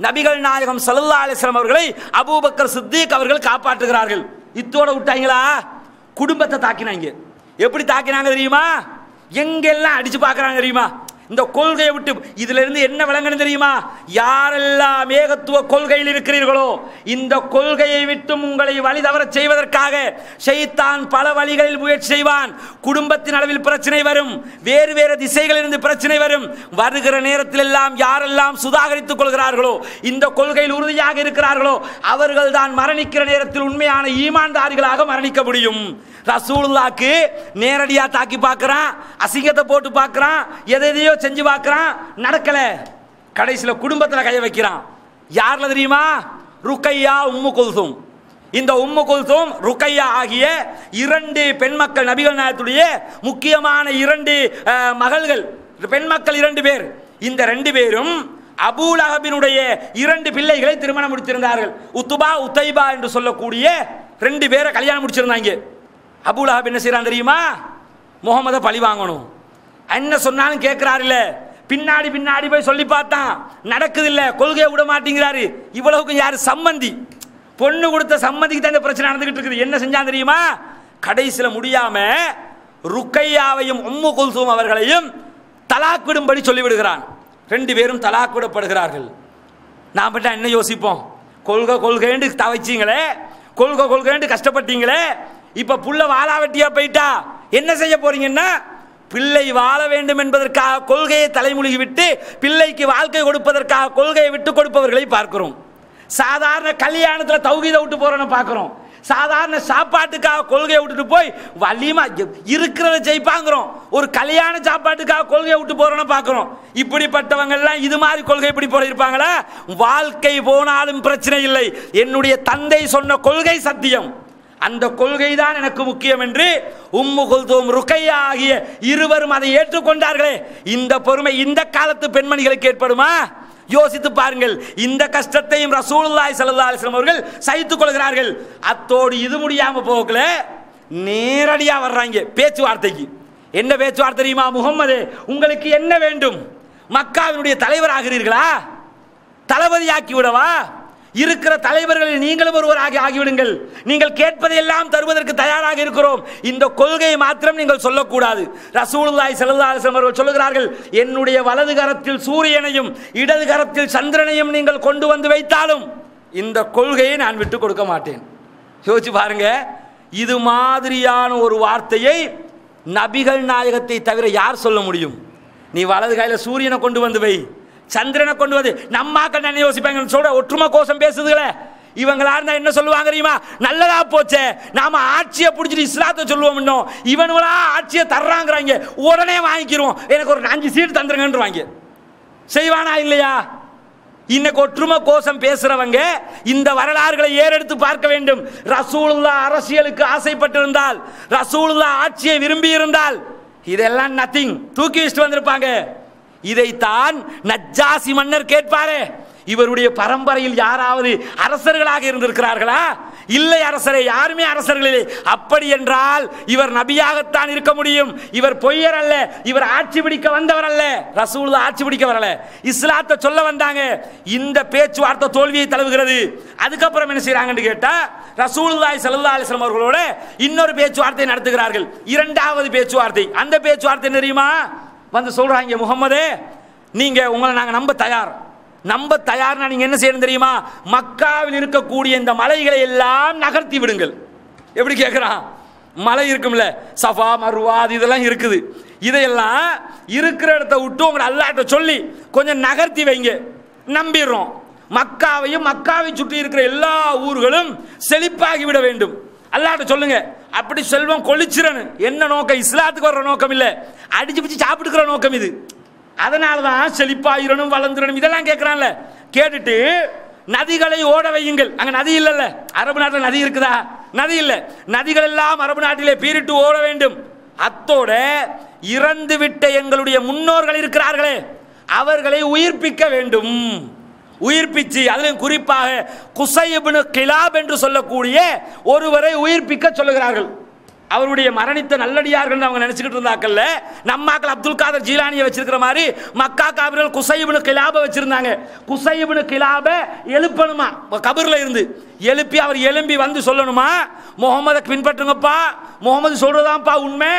நபிகள் நாயகம் ஸல்லல்லாஹு அலைஹி வஸல்லம் அவர்களை அபூபக்கர் சித்திக் அவர்கள் காப்பாற்றுகிறார்கள். இத்தோட விட்டாங்களா? குடும்பத்தை தாக்கினாங்க. எப்படி தாக்கினாங்க தெரியுமா? எங்கெல்லாம் அடிச்சு பார்க்கறாங்க தெரியுமா? இந்த கொள்கையை விட்டு இதுல இருந்து என்ன விளங்கணும் தெரியுமா? யாரெல்லாம் ஏகத்துவ கொள்கையில் இருக்கிறீர்களோ இந்த கொள்கையை விட்டு உங்களை வழி தவற செய்வதற்காக ஷைத்தான் பல வழிகளில் முயற்சி செய்வான். குடும்பத்தின் அளவில் பிரச்சனை வரும், வேறு வேறு திசைகளில் இருந்து பிரச்சனை வரும். வருகிற நேரத்தில் எல்லாம் யாரெல்லாம் சுதாகரித்துக் கொள்கிறார்களோ, இந்த கொள்கையில் உறுதியாக இருக்கிறார்களோ, அவர்கள் தான் மரணிக்கிற நேரத்தில் உண்மையான ஈமான்தாரிகளாக மரணிக்க முடியும். ரசூலுல்லாஹ்க்கு நேரடியா தாக்கி பார்க்கறான், அசிங்கத்தை போட்டு பார்க்கறான், எதையோ செஞ்சு பார்க்கறான், நடக்கல. கடைசியில குடும்பத்தில் கைய வைக்கிறான். யார்ல தெரியுமா? ருக்கையா, உம்மு குல்தும். இந்த உம்மு குல்தும் ருக்கையா ஆகிய இரண்டு பெண் மக்கள், நபிகள் நாயகத்துடைய முக்கியமான இரண்டு மகள்கள், பெண் மக்கள் இரண்டு பேர். இந்த ரெண்டு பேரும் அபூ லஹபினுடைய இரண்டு பிள்ளைகளை திருமணம் முடித்திருந்தார்கள். உத்துபா உத்தைபா என்று சொல்லக்கூடிய ரெண்டு பேரை கல்யாணம் முடிச்சிருந்தாங்க. அபூ லஹப் என்ன செய்யறான் தெரியுமா? முகமதை பழி வாங்கணும். என்ன சொன்னாலும் கேட்கிறாரு இல்ல, பின்னாடி பின்னாடி போய் சொல்லி பார்த்தான், நடக்குது இல்ல, கொள்கையை விட மாட்டேங்கிறாரு. இவ்வளவுக்கு யாரு? சம்மந்தி. பொண்ணு கொடுத்த சம்மந்திக்கு தான் இந்த பிரச்சனை நடந்துகிட்டு இருக்குது. என்ன செஞ்சான் தெரியுமா? கடைசியில் முடியாம ருக்கையாவையும் உம்மு குல்சூம் அவர்களையும் தலாக் விடும்படி சொல்லிவிடுகிறான். ரெண்டு பேரும் தலாக் விடப்படுகிறார்கள். நாம் பட்ட என்ன யோசிப்போம்? கொள்கை கொள்கைன்னு தவைச்சிங்களே, கொள்கை கொள்கைன்னு கஷ்டப்பட்டீங்களே, இப்ப புள்ள வாழா வெட்டியா போயிட்டா என்ன செய்ய போறீங்கன்னா, பிள்ளை வாழ வேண்டும் என்பதற்காக கொள்கையை தலைமுழுகி விட்டு பிள்ளைக்கு வாழ்க்கை கொடுப்பதற்காக கொள்கையை விட்டு கொடுப்பவர்களை பார்க்கிறோம். சாதாரண கல்யாணத்தில் தௌஹீதை விட்டு போறோன்னு பார்க்கிறோம். சாதாரண சாப்பாட்டுக்காக கொள்கையை விட்டுட்டு போய் வலிமா இருக்கிறத ஜெயிப்பாங்கிறோம். ஒரு கல்யாண சாப்பாட்டுக்காக கொள்கையை விட்டு போறோன்னு பார்க்கிறோம். இப்படிப்பட்டவங்க எல்லாம் இது மாதிரி கொள்கை இப்படி போல இருப்பாங்களா? வாழ்க்கை போனாலும் பிரச்சனை இல்லை, என்னுடைய தந்தை சொன்ன கொள்கை சத்தியம், அந்த கொள்கை தான் எனக்கு முக்கியம் என்று உம்மு குல்தூம் ருக்கையா ஆகிய இருவரும் அதை ஏற்றுக்கொண்டார்களே. இந்த பொறுமை இந்த காலத்து பெண்மணிகளுக்கு ஏற்படுமா? யோசித்து பாருங்கள். இந்த கஷ்டத்தையும் ரசூலுல்லாஹி ஸல்லல்லாஹு அலைஹி வஸல்லம் அவர்கள் சகித்துக் கொள்கிறார்கள். அத்தோடு இது முடியாம போகல, நேரடியா வர்றாங்க பேச்சுவார்த்தைக்கு. என்ன பேச்சுவார்த்தை தெரியுமா? முகம்மது, உங்களுக்கு என்ன வேண்டும்? மக்காவினுடைய தலைவர் ஆகிறீர்களா? தளபதியாக்கி விடவா? இருக்கிற தலைவர்களில் நீங்களும் ஒருவராக ஆகிவிடுங்கள். நீங்கள் கேட்பதையெல்லாம் தருவதற்கு தயாராக இருக்கிறோம். இந்த கொள்கையை மாத்திரம் நீங்கள் சொல்லக்கூடாது. ரசூலுல்லாஹி ஸல்லல்லாஹு அலைஹி வஸல்லம் அவர்கள் சொல்லுகிறார்கள், என்னுடைய வலது கரத்தில் சூரியனையும் இடது கரத்தில் சந்திரனையும் நீங்கள் கொண்டு வந்து வைத்தாலும் இந்த கொள்கையை நான் விட்டு கொடுக்க மாட்டேன். யோசிச்சு பாருங்க. இது மாதிரியான ஒரு வார்த்தையை நபிகள் நாயகத்தை தவிர யார் சொல்ல முடியும்? நீ வலது கையில சூரியனை கொண்டு வந்து வை, சந்திரனை கொண்டு வந்து, நம்மாக்கள் என்ன யோசிப்பாங்க? சொல்ற ஒற்றுமை கோஷம் பேசுதுங்களே, இவங்களா இருந்தா என்ன சொல்லுவாங்க தெரியுமா? நல்லதா போச்சே, நாம ஆட்சியை பிடிச்சிட்டு இஸ்லாத்தை சொல்லுவோம், இன்னும் இவனுங்களா ஆட்சியை தர்றாங்கிறாங்க, உடனே வாங்கிக்கிறோம், எனக்கு ஒரு 5 சீட் தந்துருங்கன்றாங்க. செய்வானா இல்லையா? இன்னைக்கு ஒற்றுமை கோஷம் பேசுறவங்க இந்த வரலாறுகளை ஏறெடுத்து பார்க்க வேண்டும். ரசூலுல்லாஹ் அரசியலுக்கு ஆசைப்பட்டிருந்தால், ரசூலுல்லாஹ் ஆட்சியை விரும்பி இருந்தால் இதெல்லாம் நத்திங், தூக்கி வச்சுட்டு வந்திருப்பாங்க. இதைத்தான் நஜ்ஜாசி மன்னர் கேட்பாரே, இவருடைய பரம்பரையில் யாராவது அரசர்களாக இருந்திருக்கிறார்களா? இல்லை அரசரே, யாருமே அரசர்களே. அப்படி என்றால் இவர் நபியாகத்தான் இருக்க முடியும். இவர் பொய்யர் அல்ல, இவர் ஆட்சி பிடிக்க வந்தவர் அல்ல. ரசூலுல்லாஹ் ஆட்சி பிடிக்க வரல, இஸ்லாத்தை சொல்ல வந்தாங்க. இந்த பேச்சுவார்த்தை தோல்வியை தழுவுகிறது. அதுக்கப்புறம் என்ன செய்யறாங்கன்னு கேட்டா, ரசூலுல்லாஹி ஸல்லல்லாஹு அலைஹி வஸல்லம் அவர்களோட இன்னொரு பேச்சுவார்த்தை நடத்துகிறார்கள், இரண்டாவது பேச்சுவார்த்தை. அந்த பேச்சுவார்த்தை என்ன தெரியுமா? வந்து சொல்றாங்க, முகம்மதே, நீங்க உங்களை நாங்க நம்ப தயார். நம்ப தயார்னா நீங்க என்ன செய்யணும் தெரியுமா? மக்காவில் இருக்கக்கூடிய இந்த மலைகளை எல்லாம் நகர்த்தி விடுங்கள். எப்படி கேட்கிறான்? மலை இருக்கும்ல, சஃபா மர்வா இதெல்லாம் இருக்குது, இதையெல்லாம் இருக்கிற இடத்த விட்டு உங்களை அல்லாஹ்ட்ட சொல்லி கொஞ்சம் நகர்த்தி வைங்க, நம்பிடுறோம். மக்காவையும் மக்காவை சுற்றி இருக்கிற எல்லா ஊர்களும் செழிப்பாகி விட வேண்டும். அல்லாஹ்ட்ட சொல்லுங்க. அப்படி செல்வம் கொளிச்சிரணும். என்ன நோக்கம்? இஸ்லாத்துக்கு வர்ற நோக்கம் இல்லை, அடிச்சு பிடிச்சி சாப்பிட்டுக்கிற நோக்கம் இது. அதனால தான் செழிப்பாயிரணும் வளர்ந்துடணும் இதெல்லாம் கேட்குறான்ல. கேட்டுட்டு நதிகளை ஓட வையுங்கள். அங்கே நதி இல்லைல்ல, அரபு நாட்டில் நதி இருக்குதா? நதி இல்லை. நதிகள் எல்லாம் அரபு நாட்டிலே பீரிட்டு ஓட வேண்டும். அத்தோட இறந்து விட்ட எங்களுடைய முன்னோர்கள் இருக்கிறார்களே அவர்களை உயிர்ப்பிக்க வேண்டும். உயிர்ப்பிச்சு அதிலும் குறிப்பாக குஸை இப்னு கிலாப் என்று சொல்லக்கூடிய ஒருவரை உயிர்ப்பிக்க சொல்லுகிறார்கள். அவருடைய மரணித்த நல்லடியார்கள் அவங்க நினைச்சுக்கிட்டு இருந்தாக்கல்ல, நம்மாக்கள் அப்துல் காதர் ஜீலானியை வச்சிருக்கிற மாதிரி மக்கா காபிர்கள் குஸை இப்னு கிலாபை வச்சிருந்தாங்க. குஸை இப்னு கிலாபை எழுப்பணுமா கபர்ல இருந்து, எழுப்பி அவர் எழும்பி வந்து சொல்லணுமா, முகமதை பின்பற்றுங்கப்பா, முகமது சொல்றதான்ப்பா உண்மை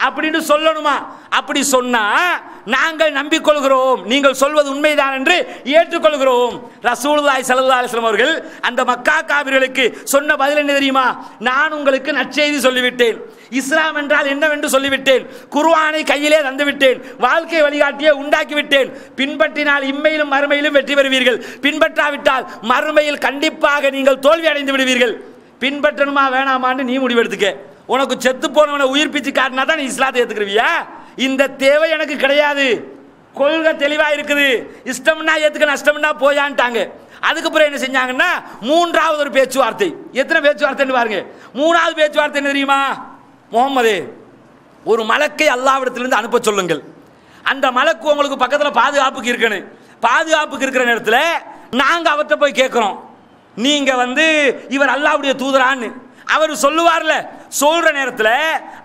அப்படின்னு சொல்லணுமா. அப்படி சொன்னா நாங்கள் நம்பிக்கொள்கிறோம், நீங்கள் சொல்வது உண்மைதான் என்று ஏற்றுக்கொள்கிறோம். ரசூலுல்லாஹி ஸல்லல்லாஹு அலைஹி வஸல்லம் அவர்கள் அந்த மக்கா காபிர்களுக்கு சொன்ன பதில் என்ன தெரியுமா? நான் உங்களுக்கு நற்செய்தி சொல்லிவிட்டேன், இஸ்லாம் என்றால் என்னவென்று சொல்லிவிட்டேன், குர்ஆனை கையிலே தந்துவிட்டேன், வாழ்க்கை வழிகாட்டியை உண்டாக்கிவிட்டேன். பின்பற்றினால் இம்மையிலும் மறுமையிலும் வெற்றி பெறுவீர்கள், பின்பற்றாவிட்டால் மறுமையில் கண்டிப்பாக நீங்கள் தோல்வி அடைந்து விடுவீர்கள். பின்பற்றணுமா வேணாமான்னு நீ முடிவெடுத்துக்க. உனக்கு செத்து போனவனை உயிர்ப்பிச்சு காட்டினா தான் நீ இஸ்லாத்தை ஏத்துக்கிறியா? இந்த தேவை எனக்கு கிடையாது, கொள்கை தெளிவா இருக்குது, இஷ்டம்னா ஏத்துக்க, நஷ்டம்னா போயான்ட்டாங்க. அதுக்கப்புறம் என்ன செஞ்சாங்கன்னா மூன்றாவது ஒரு பேச்சுவார்த்தை. எத்தனை பேச்சுவார்த்தைன்னு பாருங்க. மூணாவது பேச்சுவார்த்தை என்ன தெரியுமா? முகமது, ஒரு மலக்கை அல்லாஹ்விடத்திலிருந்து அனுப்ப சொல்லுங்கள். அந்த மலக்கு உங்களுக்கு பக்கத்தில் பாதுகாப்புக்கு இருக்கணும். பாதுகாப்புக்கு இருக்கிற நேரத்தில் நாங்கள் அவர்கிட்ட போய் கேட்குறோம், நீங்க இவர் அல்லாஹ்வுடைய தூதரான்னு அவர் சொல்லுவார்ல, சொல்ற நேரத்தில்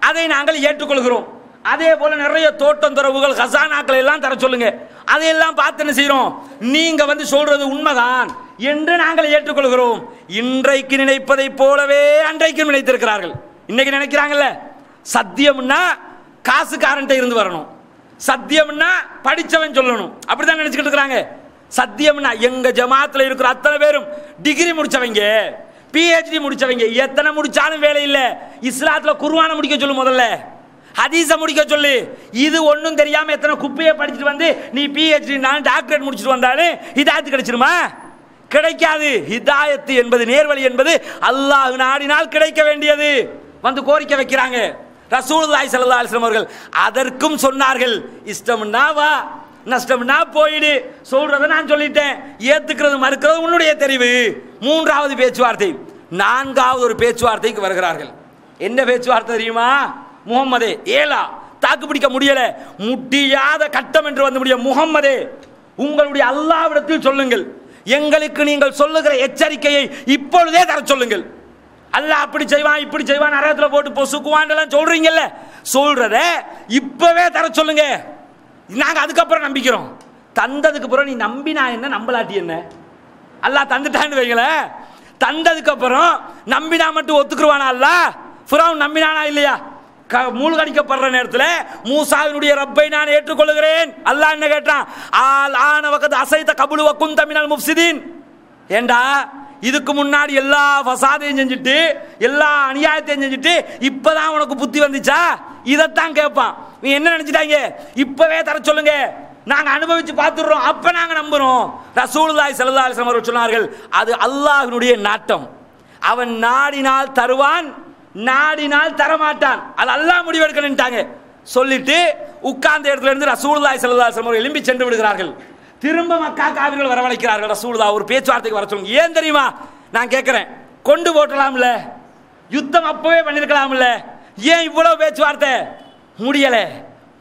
அதை நாங்கள் ஏற்றுக்கொள்கிறோம். அதே போல நிறைய தோட்டம் துறவுகள் ஹசானாக்கள் எல்லாம் தர சொல்லுங்க, அதையெல்லாம் பார்த்து என்ன செய்யறோம், நீங்க சொல்றது உண்மைதான் என்று நாங்கள் ஏற்றுக்கொள்கிறோம். இன்றைக்கு நினைப்பதை போலவே அன்றைக்கும் நினைத்திருக்கிறார்கள். இன்னைக்கு நினைக்கிறாங்கல்ல, சத்தியம்னா காசுக்காரன்ட்ட இருந்து வரணும், சத்தியம்னா படிச்சவன் சொல்லணும், அப்படிதான் நினைச்சுக்கிட்டு இருக்கிறாங்க. சத்தியம்னா எங்க ஜமாத்துல இருக்கிற அத்தனை பேரும் டிகிரி முடிச்சவங்க, பிஹெச்டி முடிச்சவங்க, எத்தனை முடிச்சாலும் வேலை இல்லை. இஸ்லாத்துல குர்ஆனை முடிக்க சொல்லு, முதல்ல ஹதீஸ முடிக்க சொல்லு. இது ஒன்றும் தெரியாம எத்தனை குப்பையை படிச்சுட்டு நீ பிஹெச்டி டாக்டரேட் முடிச்சுட்டு வந்தாலும் ஹிதாயத்து கிடைச்சிருமா? கிடைக்காது. ஹிதாயத்து என்பது, நேர்வழி என்பது அல்லாஹ் நாடினால் கிடைக்க வேண்டியது. கோரிக்கை வைக்கிறாங்க. ரசூலுல்லாஹி ஸல்லல்லாஹு அலைஹி வஸல்லம் அவர்கள் அதற்கும் சொன்னார்கள், இஷ்டம்னா வா, நஷ்டம்னா போயிடு, சொல்றதை நான் சொல்லிட்டேன், ஏத்துக்கிறது மறுக்கிறது உன்னுடைய தெரிவு. மூன்றாவது பேச்சுவார்த்தை. நான்காவது ஒரு பேச்சுவார்த்தைக்கு வருகிறார்கள். என்ன பேச்சுவார்த்தை தெரியுமா? முகம்மதே, ஏலா தாக்கு பிடிக்க முடியல, முடியாத கட்டம் என்று முடிய, முகம்மதே உங்களுடைய அல்லாஹ்விடத்தில் சொல்லுங்கள், எங்களுக்கு நீங்கள் சொல்லுகிற எச்சரிக்கையை இப்பொழுதே தர சொல்லுங்கள். அல்லாஹ் அப்படி செய்வான் இப்படி செய்வான் நரகத்தில் போட்டு பொசுக்குவான் சொல்றீங்கல்ல, சொல்றத இப்பவே தர சொல்லுங்க, நாங்க அதுக்கப்புறம் நம்பிக்கிறோம். தந்ததுக்கு அப்புறம் நீ நம்பினா என்ன நம்பலாட்டி என்ன? அல்லாஹ் தந்துட்டான்னு வைங்கள, தந்ததுக்கு அப்புறம் நம்பினா மட்டும் ஒத்துக்குருவானா? அல்லாஹ் ஃபிரௌன் நம்பினானா இல்லையா? மூழ்கடிக்கப்படுற நேரத்தில் மூசாவினுடைய ரப்பை நான் ஏற்றுக்கொள்கிறேன். அல்லாஹ் என்ன கேட்டான்? ஆல் ஆன வகத் அசைத கபுலு வகுந்த மினல் முஃப்ஸிதீன். ஏண்டா இதுக்கு முன்னாடி எல்லா ஃபசாதையும் செஞ்சுட்டு எல்லா அநியாயத்தையும் செஞ்சுட்டு இப்பதான் உனக்கு புத்தி வந்துச்சா? இதைத்தான் கேட்பான். நீ என்ன நினைச்சிட்டாங்க? இப்பவே தர சொல்லுங்க, நாங்க அனுபவிச்சு பார்த்துடுறோம், அப்ப நாங்க நம்புறோம். ரசூலுல்லாஹி ஸல்லல்லாஹு அலைஹி வஸல்லம் அவர்கள் சொன்னார்கள், அது அல்லாஹ்வினுடைய நாட்டம், அவன் நாடினால் தருவான், நாடினால் தரமாட்டான், அது அல்லாஹ் முடிவெடுக்கணும்ட்டாங்க. சொல்லிட்டு உட்கார்ந்த இடத்துல இருந்து ரசூலுல்லாஹி ஸல்லல்லாஹு அலைஹி வஸல்லம் அவர்கள் எழும்பி சென்று விடுகிறார்கள். திரும்ப மக்கா காவிர்கள் வரவழைக்கிறார்கள். ரசூலுல்லாஹ் ஒரு பேச்சுவார்த்தைக்கு வர சொல்லுங்க. ஏன் தெரியுமா? நான் கேட்கிறேன், கொண்டு போட்டலாம்ல, யுத்தம் அப்பவே பண்ணிருக்கலாம்ல, ஏன் இவ்வளவு பேச்சுவார்த்தை? முடியல,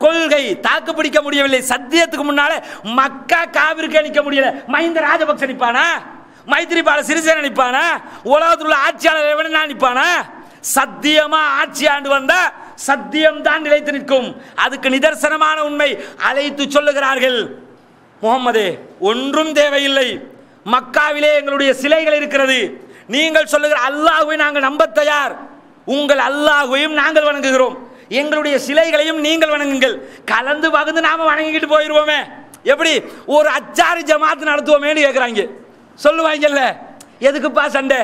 கொள்கை தாக்கு பிடிக்க முடியவில்லை. சத்தியத்துக்கு முன்னால மக்கா காவிரிக்கே நிற்க முடியல. மஹிந்த ராஜபக்ச நிப்பானா? மைத்திரிபால சிறிசேன நிப்பானா? உலகத்தில் உள்ள ஆட்சியாளர் எவனா நிப்பானா? சத்தியமா ஆட்சி ஆண்டு வந்தா சத்தியம் தான் நிலைத்து நிற்கும். அதுக்கு நிதர்சனமான உண்மை அழைத்து சொல்லுகிறார்கள். முகம்மதே, ஒன்றும் தேவையில்லை, மக்காவிலே எங்களுடைய சிலைகள் இருக்கிறது, நீங்கள் சொல்லுகிற அல்லாஹ்வை நாங்கள் நம்ப தயார், உங்கள் அல்லாஹ்வையும் நாங்கள் வணங்குகிறோம், எங்களுடைய சிலைகளையும் நீங்கள் வணங்குங்கள், கலந்து பகுந்து நாம வணங்கிக்கிட்டு போயிடுவோமே. எப்படி ஒரு அச்சாரி ஜமாத் நடத்துவோமேன்னு கேட்குறாங்க. சொல்லுவாங்கல்ல, எதுக்குப்பா சண்டை?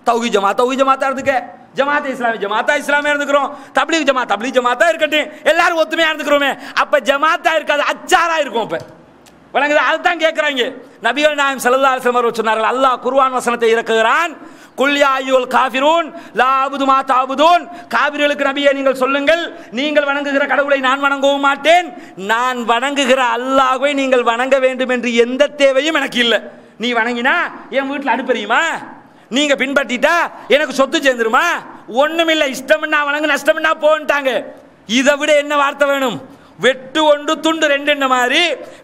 தௌஹீத் ஜமாத்தா இருந்துக்க, ஜமாத் இஸ்லாமியா இருந்துக்கிறோம், தப்லீக் ஜமாத்தா இருக்கட்டும், எல்லாரும் ஒத்துமையா இருந்துக்கிறோமே. அப்ப ஜமாத்தா இருக்காது, அச்சாரா இருக்கும். அப்ப வழங்குது, அதுதான் கேட்கிறாங்க. நபிகள் நாயகம் ஸல்லல்லாஹு அலைஹி வஸல்லம் சொன்னார்கள், அல்லாஹ் குர்ஆன் வசனத்தை இறக்குகிறான், குல் யா அய்யுல் காஃபிரூன் லா அபுது மா தஅபுதூன், காபிர்களுக்கு நபியே நீங்கள் சொல்லுங்கள், நீங்கள் வணங்குகிற கடவுளை நான் வணங்கவும் மாட்டேன், நான் வணங்குகிற அல்லாஹ்வை நீங்கள் வணங்க வேண்டும் என்று எந்த தேவையும் எனக்கு இல்லை. நீ வணங்கினா என் வீட்டில் அடுப்பறியுமா, நீங்க பின்பற்றிட்டா எனக்கு சொத்து சேர்ந்துருமா, ஒண்ணுமில்லை, இஷ்டம்னா வணங்கு, நஷ்டம்னா போன்ட்டாங்க. இதை விட என்ன வார்த்தை வேணும்? வெட்டு ஒன்று துண்டு ரெண்டு என்ன மாதிரி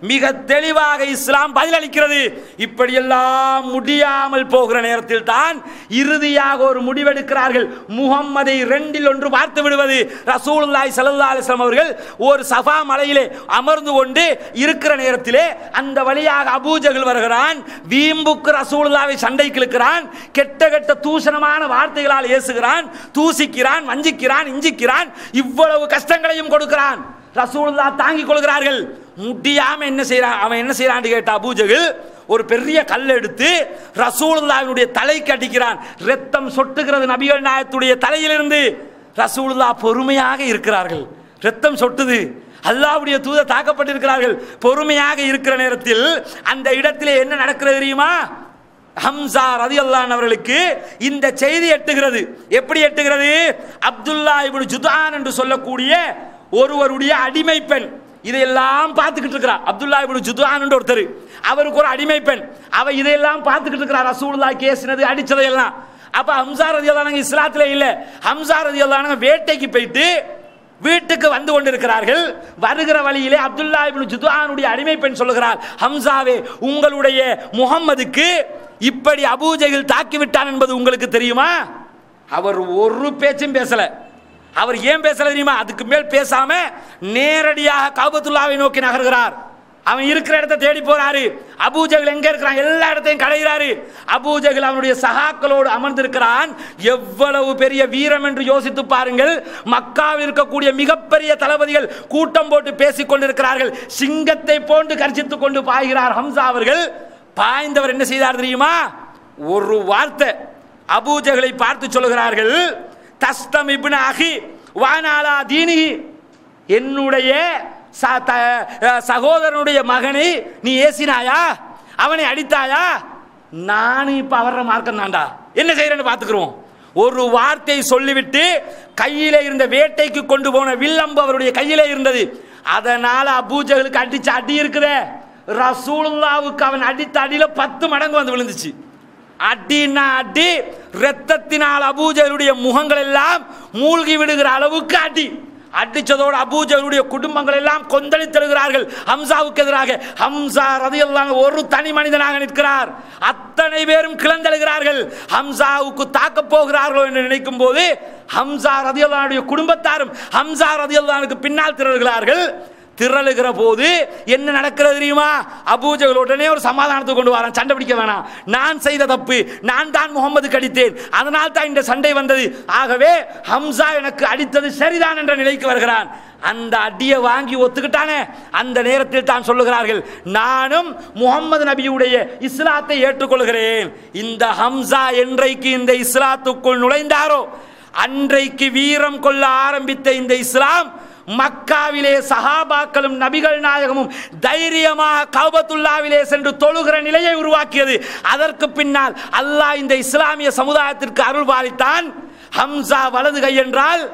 மிக தெளிவாக இஸ்லாம் பதிலளிக்கிறது. இப்படியெல்லாம் முடியாமல் போகிற நேரத்தில் தான் இறுதியாக ஒரு முடிவெடுக்கிறார்கள். முஹம்மதை ரெண்டில் ஒன்று பார்த்து விடுவது. ரசூலுல்லாஹி ஸல்லல்லாஹு அலைஹி வஸல்லம் அவர்கள் ஒரு சஃபா மலையிலே அமர்ந்து கொண்டு இருக்கிற நேரத்திலே அந்த வழியாக அபூஜஹல் வருகிறான். வீம்புக்கு ரசூலுல்லாஹ்வை சண்டைக்கு இழுக்கிறான். கெட்ட கெட்ட தூஷணமான வார்த்தைகளால் ஏசுகிறான், தூசிக்கிறான், வஞ்சிக்கிறான், இஞ்சிக்கிறான், இவ்வளவு கஷ்டங்களையும் கொடுக்கிறான். ரசூலுல்லாஹ் தாங்கிக் கொள்கிறார்கள். முடியாம என்ன செய்யறான்? அவன் என்ன செய்யறான்னு கேட்ட அபூஜஹல் ஒரு பெரிய கல் எடுத்து ரசூலுல்லாஹ்வுடைய தலைக்கு அடிக்கிறான். ரத்தம் சொட்டுகிறது நபிகள் நாயகத்துடைய தலையிலிருந்து. ரசூலுல்லாஹ் பொறுமையாக இருக்கிறார்கள். ரத்தம் சொட்டுது, அல்லாஹ்வுடைய தூதர் தாக்கப்பட்டிருக்கிறார்கள். பொறுமையாக இருக்கிற நேரத்தில் அந்த இடத்திலே என்ன நடக்கிறது தெரியுமா? ஹம்சா ரலியல்லாஹு அன்ஹு அவர்களுக்கு இந்த செய்தி எட்டுகிறது. எப்படி எட்டுகிறது? அப்துல்லா இப்னு ஜுதான் என்று சொல்லக்கூடிய ஒருவருடைய அடிமை பெண் இதையெல்லாம் பார்த்துக்கிட்டு இருக்கிறார். அப்துல்லா இப்னு ஜுதான் என்ற ஒருத்தர், அவருக்கு ஒரு அடிமை பெண், அவ இதையெல்லாம் பார்த்துக்கிட்டு இருக்கிறார். ரசூலுல்லாஹ் கேசினது அடிச்சதையெல்லாம். அப்ப ஹம்சா ரலியல்லாஹு அன்ஹு இஸ்லாத்திலே இல்லை. ஹம்சா ரலியல்லாஹு அன்ஹு வேட்டைக்கு போயிட்டு வீட்டுக்கு வந்து கொண்டிருக்கிறார்கள். வருகிற வழியிலே அப்துல்லா இப்னு ஜுதானுடைய அடிமை பெண் சொல்லுகிறார், ஹம்சாவே, உங்களுடைய முஹம்மதுக்கு இப்படி அபூஜஹல் தாக்கிவிட்டான் என்பது உங்களுக்கு தெரியுமா? அவர் ஒரு பேச்சும் பேசல. அவர் ஏன் பேசல தெரியுமா? அதுக்கு மேல் பேசாம நேரடியாக கஅபத்துல்லாஹ்வை நோக்கி நகர்கிறார். அவன் இருக்கிற இடத்தை தேடி போறாரு. அபூஜஹல் எங்க இருக்கிறான்? எல்லா இடத்தையும் கடைகிறாரு. அபூஜஹல் அவனுடைய சகாக்களோடு அமர்ந்திருக்கிறான். எவ்வளவு பெரிய வீரம் என்று யோசித்து பாருங்கள். மக்காவில் இருக்கக்கூடிய மிகப்பெரிய தளபதிகள் கூட்டம் போட்டு பேசிக் கொண்டிருக்கிறார்கள். சிங்கத்தை போன்று கர்ஜித்துக் கொண்டு பாய்கிறார் ஹம்சா அவர்கள். பாய்ந்தவர் என்ன செய்தார் தெரியுமா? ஒரு வார்த்தை அபூஜஹலை பார்த்து சொல்லுகிறார்கள், தஸ்தம் இப்னு அஹி வானாலா தீனிஹி, என்னுடைய சகோதரனுடைய மகனை நீ ஏசினாயா, அவனை அடித்தாயா? நானும் இப்ப அவர மார்க்கம் தான்டா, என்ன செய்யறேன்னு பாத்துக்கிறோம். ஒரு வார்த்தை சொல்லிவிட்டு கையிலே இருந்த வேட்டைக்கு கொண்டு போன வில்லம்பு அவருடைய கையிலே இருந்தது. அதனால அபூஜஹலுக்கு அடிச்ச அடி இருக்குதே, ரசூலுல்லாஹ்வுக்கு அவன் அடித்த அடியில 10 மடங்கு வந்து விழுந்துச்சு. அடினா அடி, ரத்தத்தினால் அபூஜஹலுடைய முகங்கள் எல்லாம் மூழ்கி விடுகிற அளவுக்கு அடி. அடிச்சதோடு அபூஜஹலுடைய குடும்பங்கள் எல்லாம் கொந்தளித்தெழுகிறார்கள் ஹம்சாவுக்கு எதிராக. ஹம்சா ரலியல்லாஹு அன்ஹு ஒரு தனி மனிதனாக நிற்கிறார். அத்தனை பேரும் கிளந்தெழுகிறார்கள். ஹம்சாவுக்கு தாக்க போகிறார்களோ என்று நினைக்கும் போது ஹம்சா ரலியல்லாஹு அன்ஹுடைய குடும்பத்தாரும் ஹம்சா ரலியல்லாஹு அன்ஹுக்கு பின்னால் திரளுகிறார்கள். திரளுகிற போது என்ன நடக்கிறது தெரியுமா? அபூஜஹல் உடனே ஒரு சமாதானத்தை கொண்டு வரான். சண்டை பிடிக்க வேணாம், நான் செய்த தப்பு, நான் தான் முகமதுக்கு அடித்தேன், அதனால் தான் இந்த சண்டை வந்தது, ஆகவே ஹம்சா எனக்கு அடித்தது சரிதான் என்ற நிலைக்கு வருகிறான். அந்த அடியை வாங்கி ஒத்துக்கிட்டானே, அந்த நேரத்தில் தான் சொல்லுகிறார்கள், நானும் முகமது நபியுடைய இஸ்லாத்தை ஏற்றுக்கொள்கிறேன். இந்த ஹம்சா என்றைக்கு இந்த இஸ்லாத்துக்குள் நுழைந்தாரோ அன்றைக்கு வீரம் கொள்ள ஆரம்பித்த இந்த இஸ்லாம் மக்காவிலே சஹாபாக்களும் நபிகள் நாயகமும் தைரியமாக கஅபத்துல்லாஹ்விலே சென்று தொழுகிற நிலையை உருவாக்கியது. அதற்கு பின்னால் அல்லாஹ் இந்த இஸ்லாமிய சமுதாயத்திற்கு அருள் பாலித்தான். ஹம்சா வலது கை என்றால்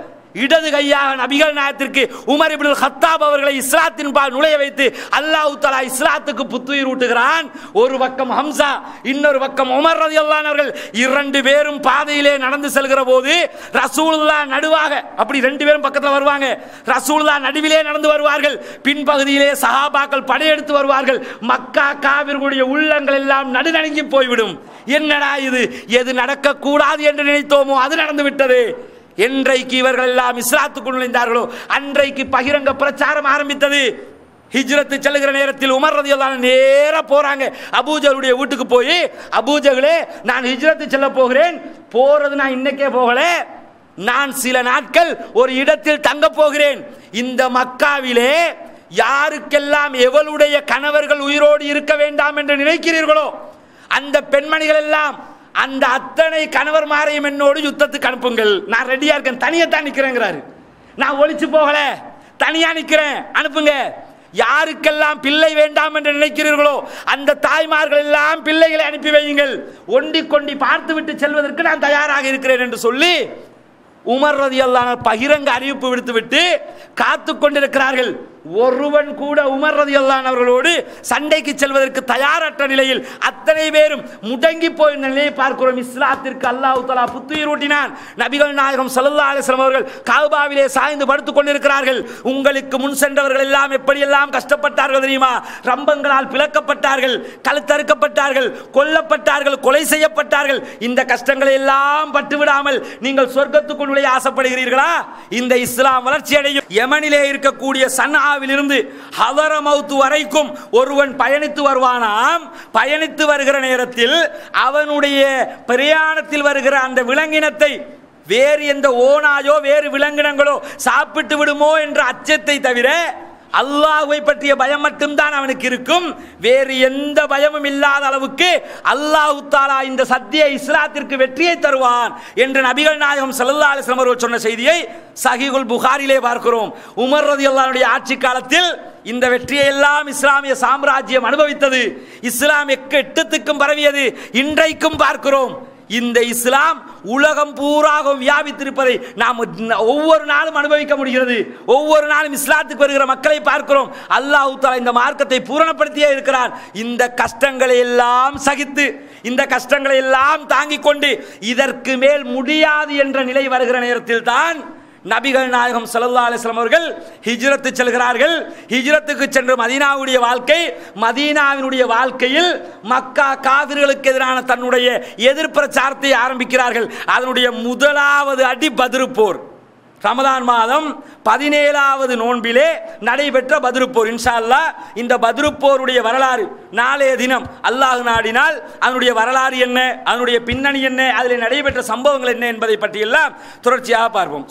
இடது கையாக நபிகள் நாயகத்திற்கு உமர் இப்னுல் கத்தாப் அவர்களை இஸ்லாத்தின் பால் நுழைய வைத்து அல்லாஹ் தஆலா இஸ்லாத்துக்கு புத்துயிர் ஊட்டுகிறான். ஒரு பக்கம் ஹம்சா, இன்னொரு பக்கம் உமர் ரலியல்லாஹு அன்ஹு அவர்கள். 2 பேரும் பாதையிலே நடந்து செல்கிற போது ரசூலுல்லாஹ் நடுவாக, அப்படி 2 பேரும் பக்கத்தில் வருவாங்க, ரசூலுல்லாஹ் நடுவிலே நடந்து வருவார்கள், பின்பகுதியிலே சஹாபாக்கள் படையெடுத்து வருவார்கள். மக்கா காவிர்களுடைய உள்ளங்கள் எல்லாம் நடுநடுங்கி போய்விடும். என்னடா இது, எது நடக்கக்கூடாது என்று நினைத்தோமோ அது நடந்து விட்டது. என்றைக்கு இவர்கள் எல்லாம் இஸ்லாத்துக்குள் நுழைந்தார்களோ அன்றைக்கு பகிரங்க பிரச்சாரம் ஆரம்பித்தது. ஹிஜ்ரத்து செல்கிற நேரத்தில் உமர் ரலியல்லாஹு அன்ஹு நேரா போறாங்க அபூஜஹலுடைய வீட்டுக்கு. போய், அபூஜஹலே, நான் ஹிஜ்ரத்து செல்ல போகிறேன், போறது நான் இன்னைக்கே போகல, நான் சில நாட்கள் ஒரு இடத்தில் தங்க போகிறேன். இந்த மக்காவிலே யாருக்கெல்லாம் எவளுடைய கணவர்கள் உயிரோடு இருக்க வேண்டாம் என்று நினைக்கிறீர்களோ அந்த பெண்மணிகள் எல்லாம் அந்த அத்தனை கணவர் மாரையும் என்னோடு யுத்தத்துக்கு அனுப்புங்கள், நான் ரெடியா இருக்கேன், தனியா தான் நிக்கிறேங்கிறாரு. நான் ஒளிச்சு போகல, தனியா நிக்கிறேன், அனுப்புங்க. யாருக்கெல்லாம் பிள்ளை வேண்டாம் என்று நினைக்கிறீர்களோ அந்த தாய்மார்கள் எல்லாம் பிள்ளைகளை அனுப்பி வையுங்கள், ஒண்டிக் கொண்டி பார்த்து விட்டு செல்வதற்கு நான் தயாராக இருக்கிறேன் என்று சொல்லி உமர் ரலியல்லாஹு அன்ஹு பகிரங்க அறிவிப்பு விடுத்துவிட்டு காத்து கொண்டிருக்கிறார்கள். ஒருவன் கூட உமர் ரலியல்லாஹு அன்ஹு அவர்களோடு சண்டைக்கு செல்வதற்கு தயாரற்ற நிலையில் அத்தனை பேரும் முடங்கி போயிருந்த நிலையை பார்க்கிறோம். இஸ்லாத்திற்கு அல்லாஹ் தஆலா புத்துயிர் ஊட்டினான். நபிகள் நாயகம் ஸல்லல்லாஹு அலைஹி வஸல்லம் அவர்கள் காபாவிலே சாய்ந்து படுத்துக் கொண்டிருக்கிறார்கள். உங்களுக்கு முன் சென்றவர்கள் எல்லாம் எப்படியெல்லாம் கஷ்டப்பட்டார்கள் தெரியுமா? ரம்பங்களால் பிளக்கப்பட்டார்கள், கழுத்தறுக்கப்பட்டார்கள், கொல்லப்பட்டார்கள், கொலை செய்யப்பட்டார்கள். இந்த கஷ்டங்களை எல்லாம் பட்டுவிடாமல் நீங்கள் சொர்க்கத்துக்குள் நுழைய ஆசைப்படுகிறீர்களா? இந்த இஸ்லாம் வளர்ச்சி அடையும். யமனிலே இருக்கக்கூடிய சன்ஆவிலிருந்து ஹதரமௌத் வரைக்கும் ஒருவன் பயணித்து வருவானாம். பயணித்து வருகிற நேரத்தில் அவனுடைய பிரயாணத்தில் வருகிற அந்த விலங்கினத்தை வேறு எந்த ஓனாயோ வேறு விலங்கினங்களோ சாப்பிட்டு விடுமோ என்ற அச்சத்தை தவிர அல்லாஹ்வை பற்றிய பயம் மட்டும்தான் அவனுக்கு இருக்கும். வேறு எந்த பயமும் இல்லாத அளவுக்கு அல்லாஹ் தஆலா இந்த சத்திய இஸ்லாத்திற்கு வெற்றியை தருவான் என்று நபிகள் நாயகம் ஸல்லல்லாஹு அலைஹி வஸல்லம் அவர்கள் சொன்ன செய்தியை சஹீஹுல் புகாரிலே பார்க்கிறோம். உமர் ரலியல்லாஹு அன்ஹு ஆட்சி காலத்தில் இந்த வெற்றியை எல்லாம் இஸ்லாமிய சாம்ராஜ்யம் அனுபவித்தது. இஸ்லாம் எட்டத்துக்கும் பரவியது. இன்றைக்கும் பார்க்கிறோம். இந்த இஸ்லாம் உலகம் பூராகவும் வியாபித்திருப்பதை நாம் ஒவ்வொரு நாளும் அனுபவிக்க முடிகிறது. ஒவ்வொரு நாளும் இஸ்லாத்துக்கு வருகிற மக்களை பார்க்கிறோம். அல்லாஹ் தஆலா இந்த மார்க்கத்தை பூரணப்படுத்தியே இருக்கிறார். இந்த கஷ்டங்களை எல்லாம் சகித்து, இந்த கஷ்டங்களை எல்லாம் தாங்கிக் கொண்டு இதற்கு மேல் முடியாது என்ற நிலை வருகிற நேரத்தில் தான் நபிகள் நாயகம் ஸல்லல்லாஹு அலைஹி வஸல்லம் அவர்கள் ஹிஜ்ரத்து செல்கிறார்கள். ஹிஜ்ரத்துக்கு சென்று மதீனாவுடைய வாழ்க்கை, மதீனாவினுடைய வாழ்க்கையில் மக்கா காவிர்களுக்கு எதிரான தன்னுடைய எதிர்ப்பிரச்சாரத்தை ஆரம்பிக்கிறார்கள். அதனுடைய முதலாவது அடி பத்ரு போர். ரமதான் மாதம் 17வது நோன்பிலே நடைபெற்ற பத்ரு போர். இன்ஷா அல்லாஹ் இந்த பத்ரு போருடைய வரலாறு நாளைய தினம் அல்லாஹ் நாடினால் அதனுடைய வரலாறு என்ன, அதனுடைய பின்னணி என்ன, அதில் நடைபெற்ற சம்பவங்கள் என்ன என்பதை பற்றியெல்லாம் தொடர்ச்சியாக பார்ப்போம்.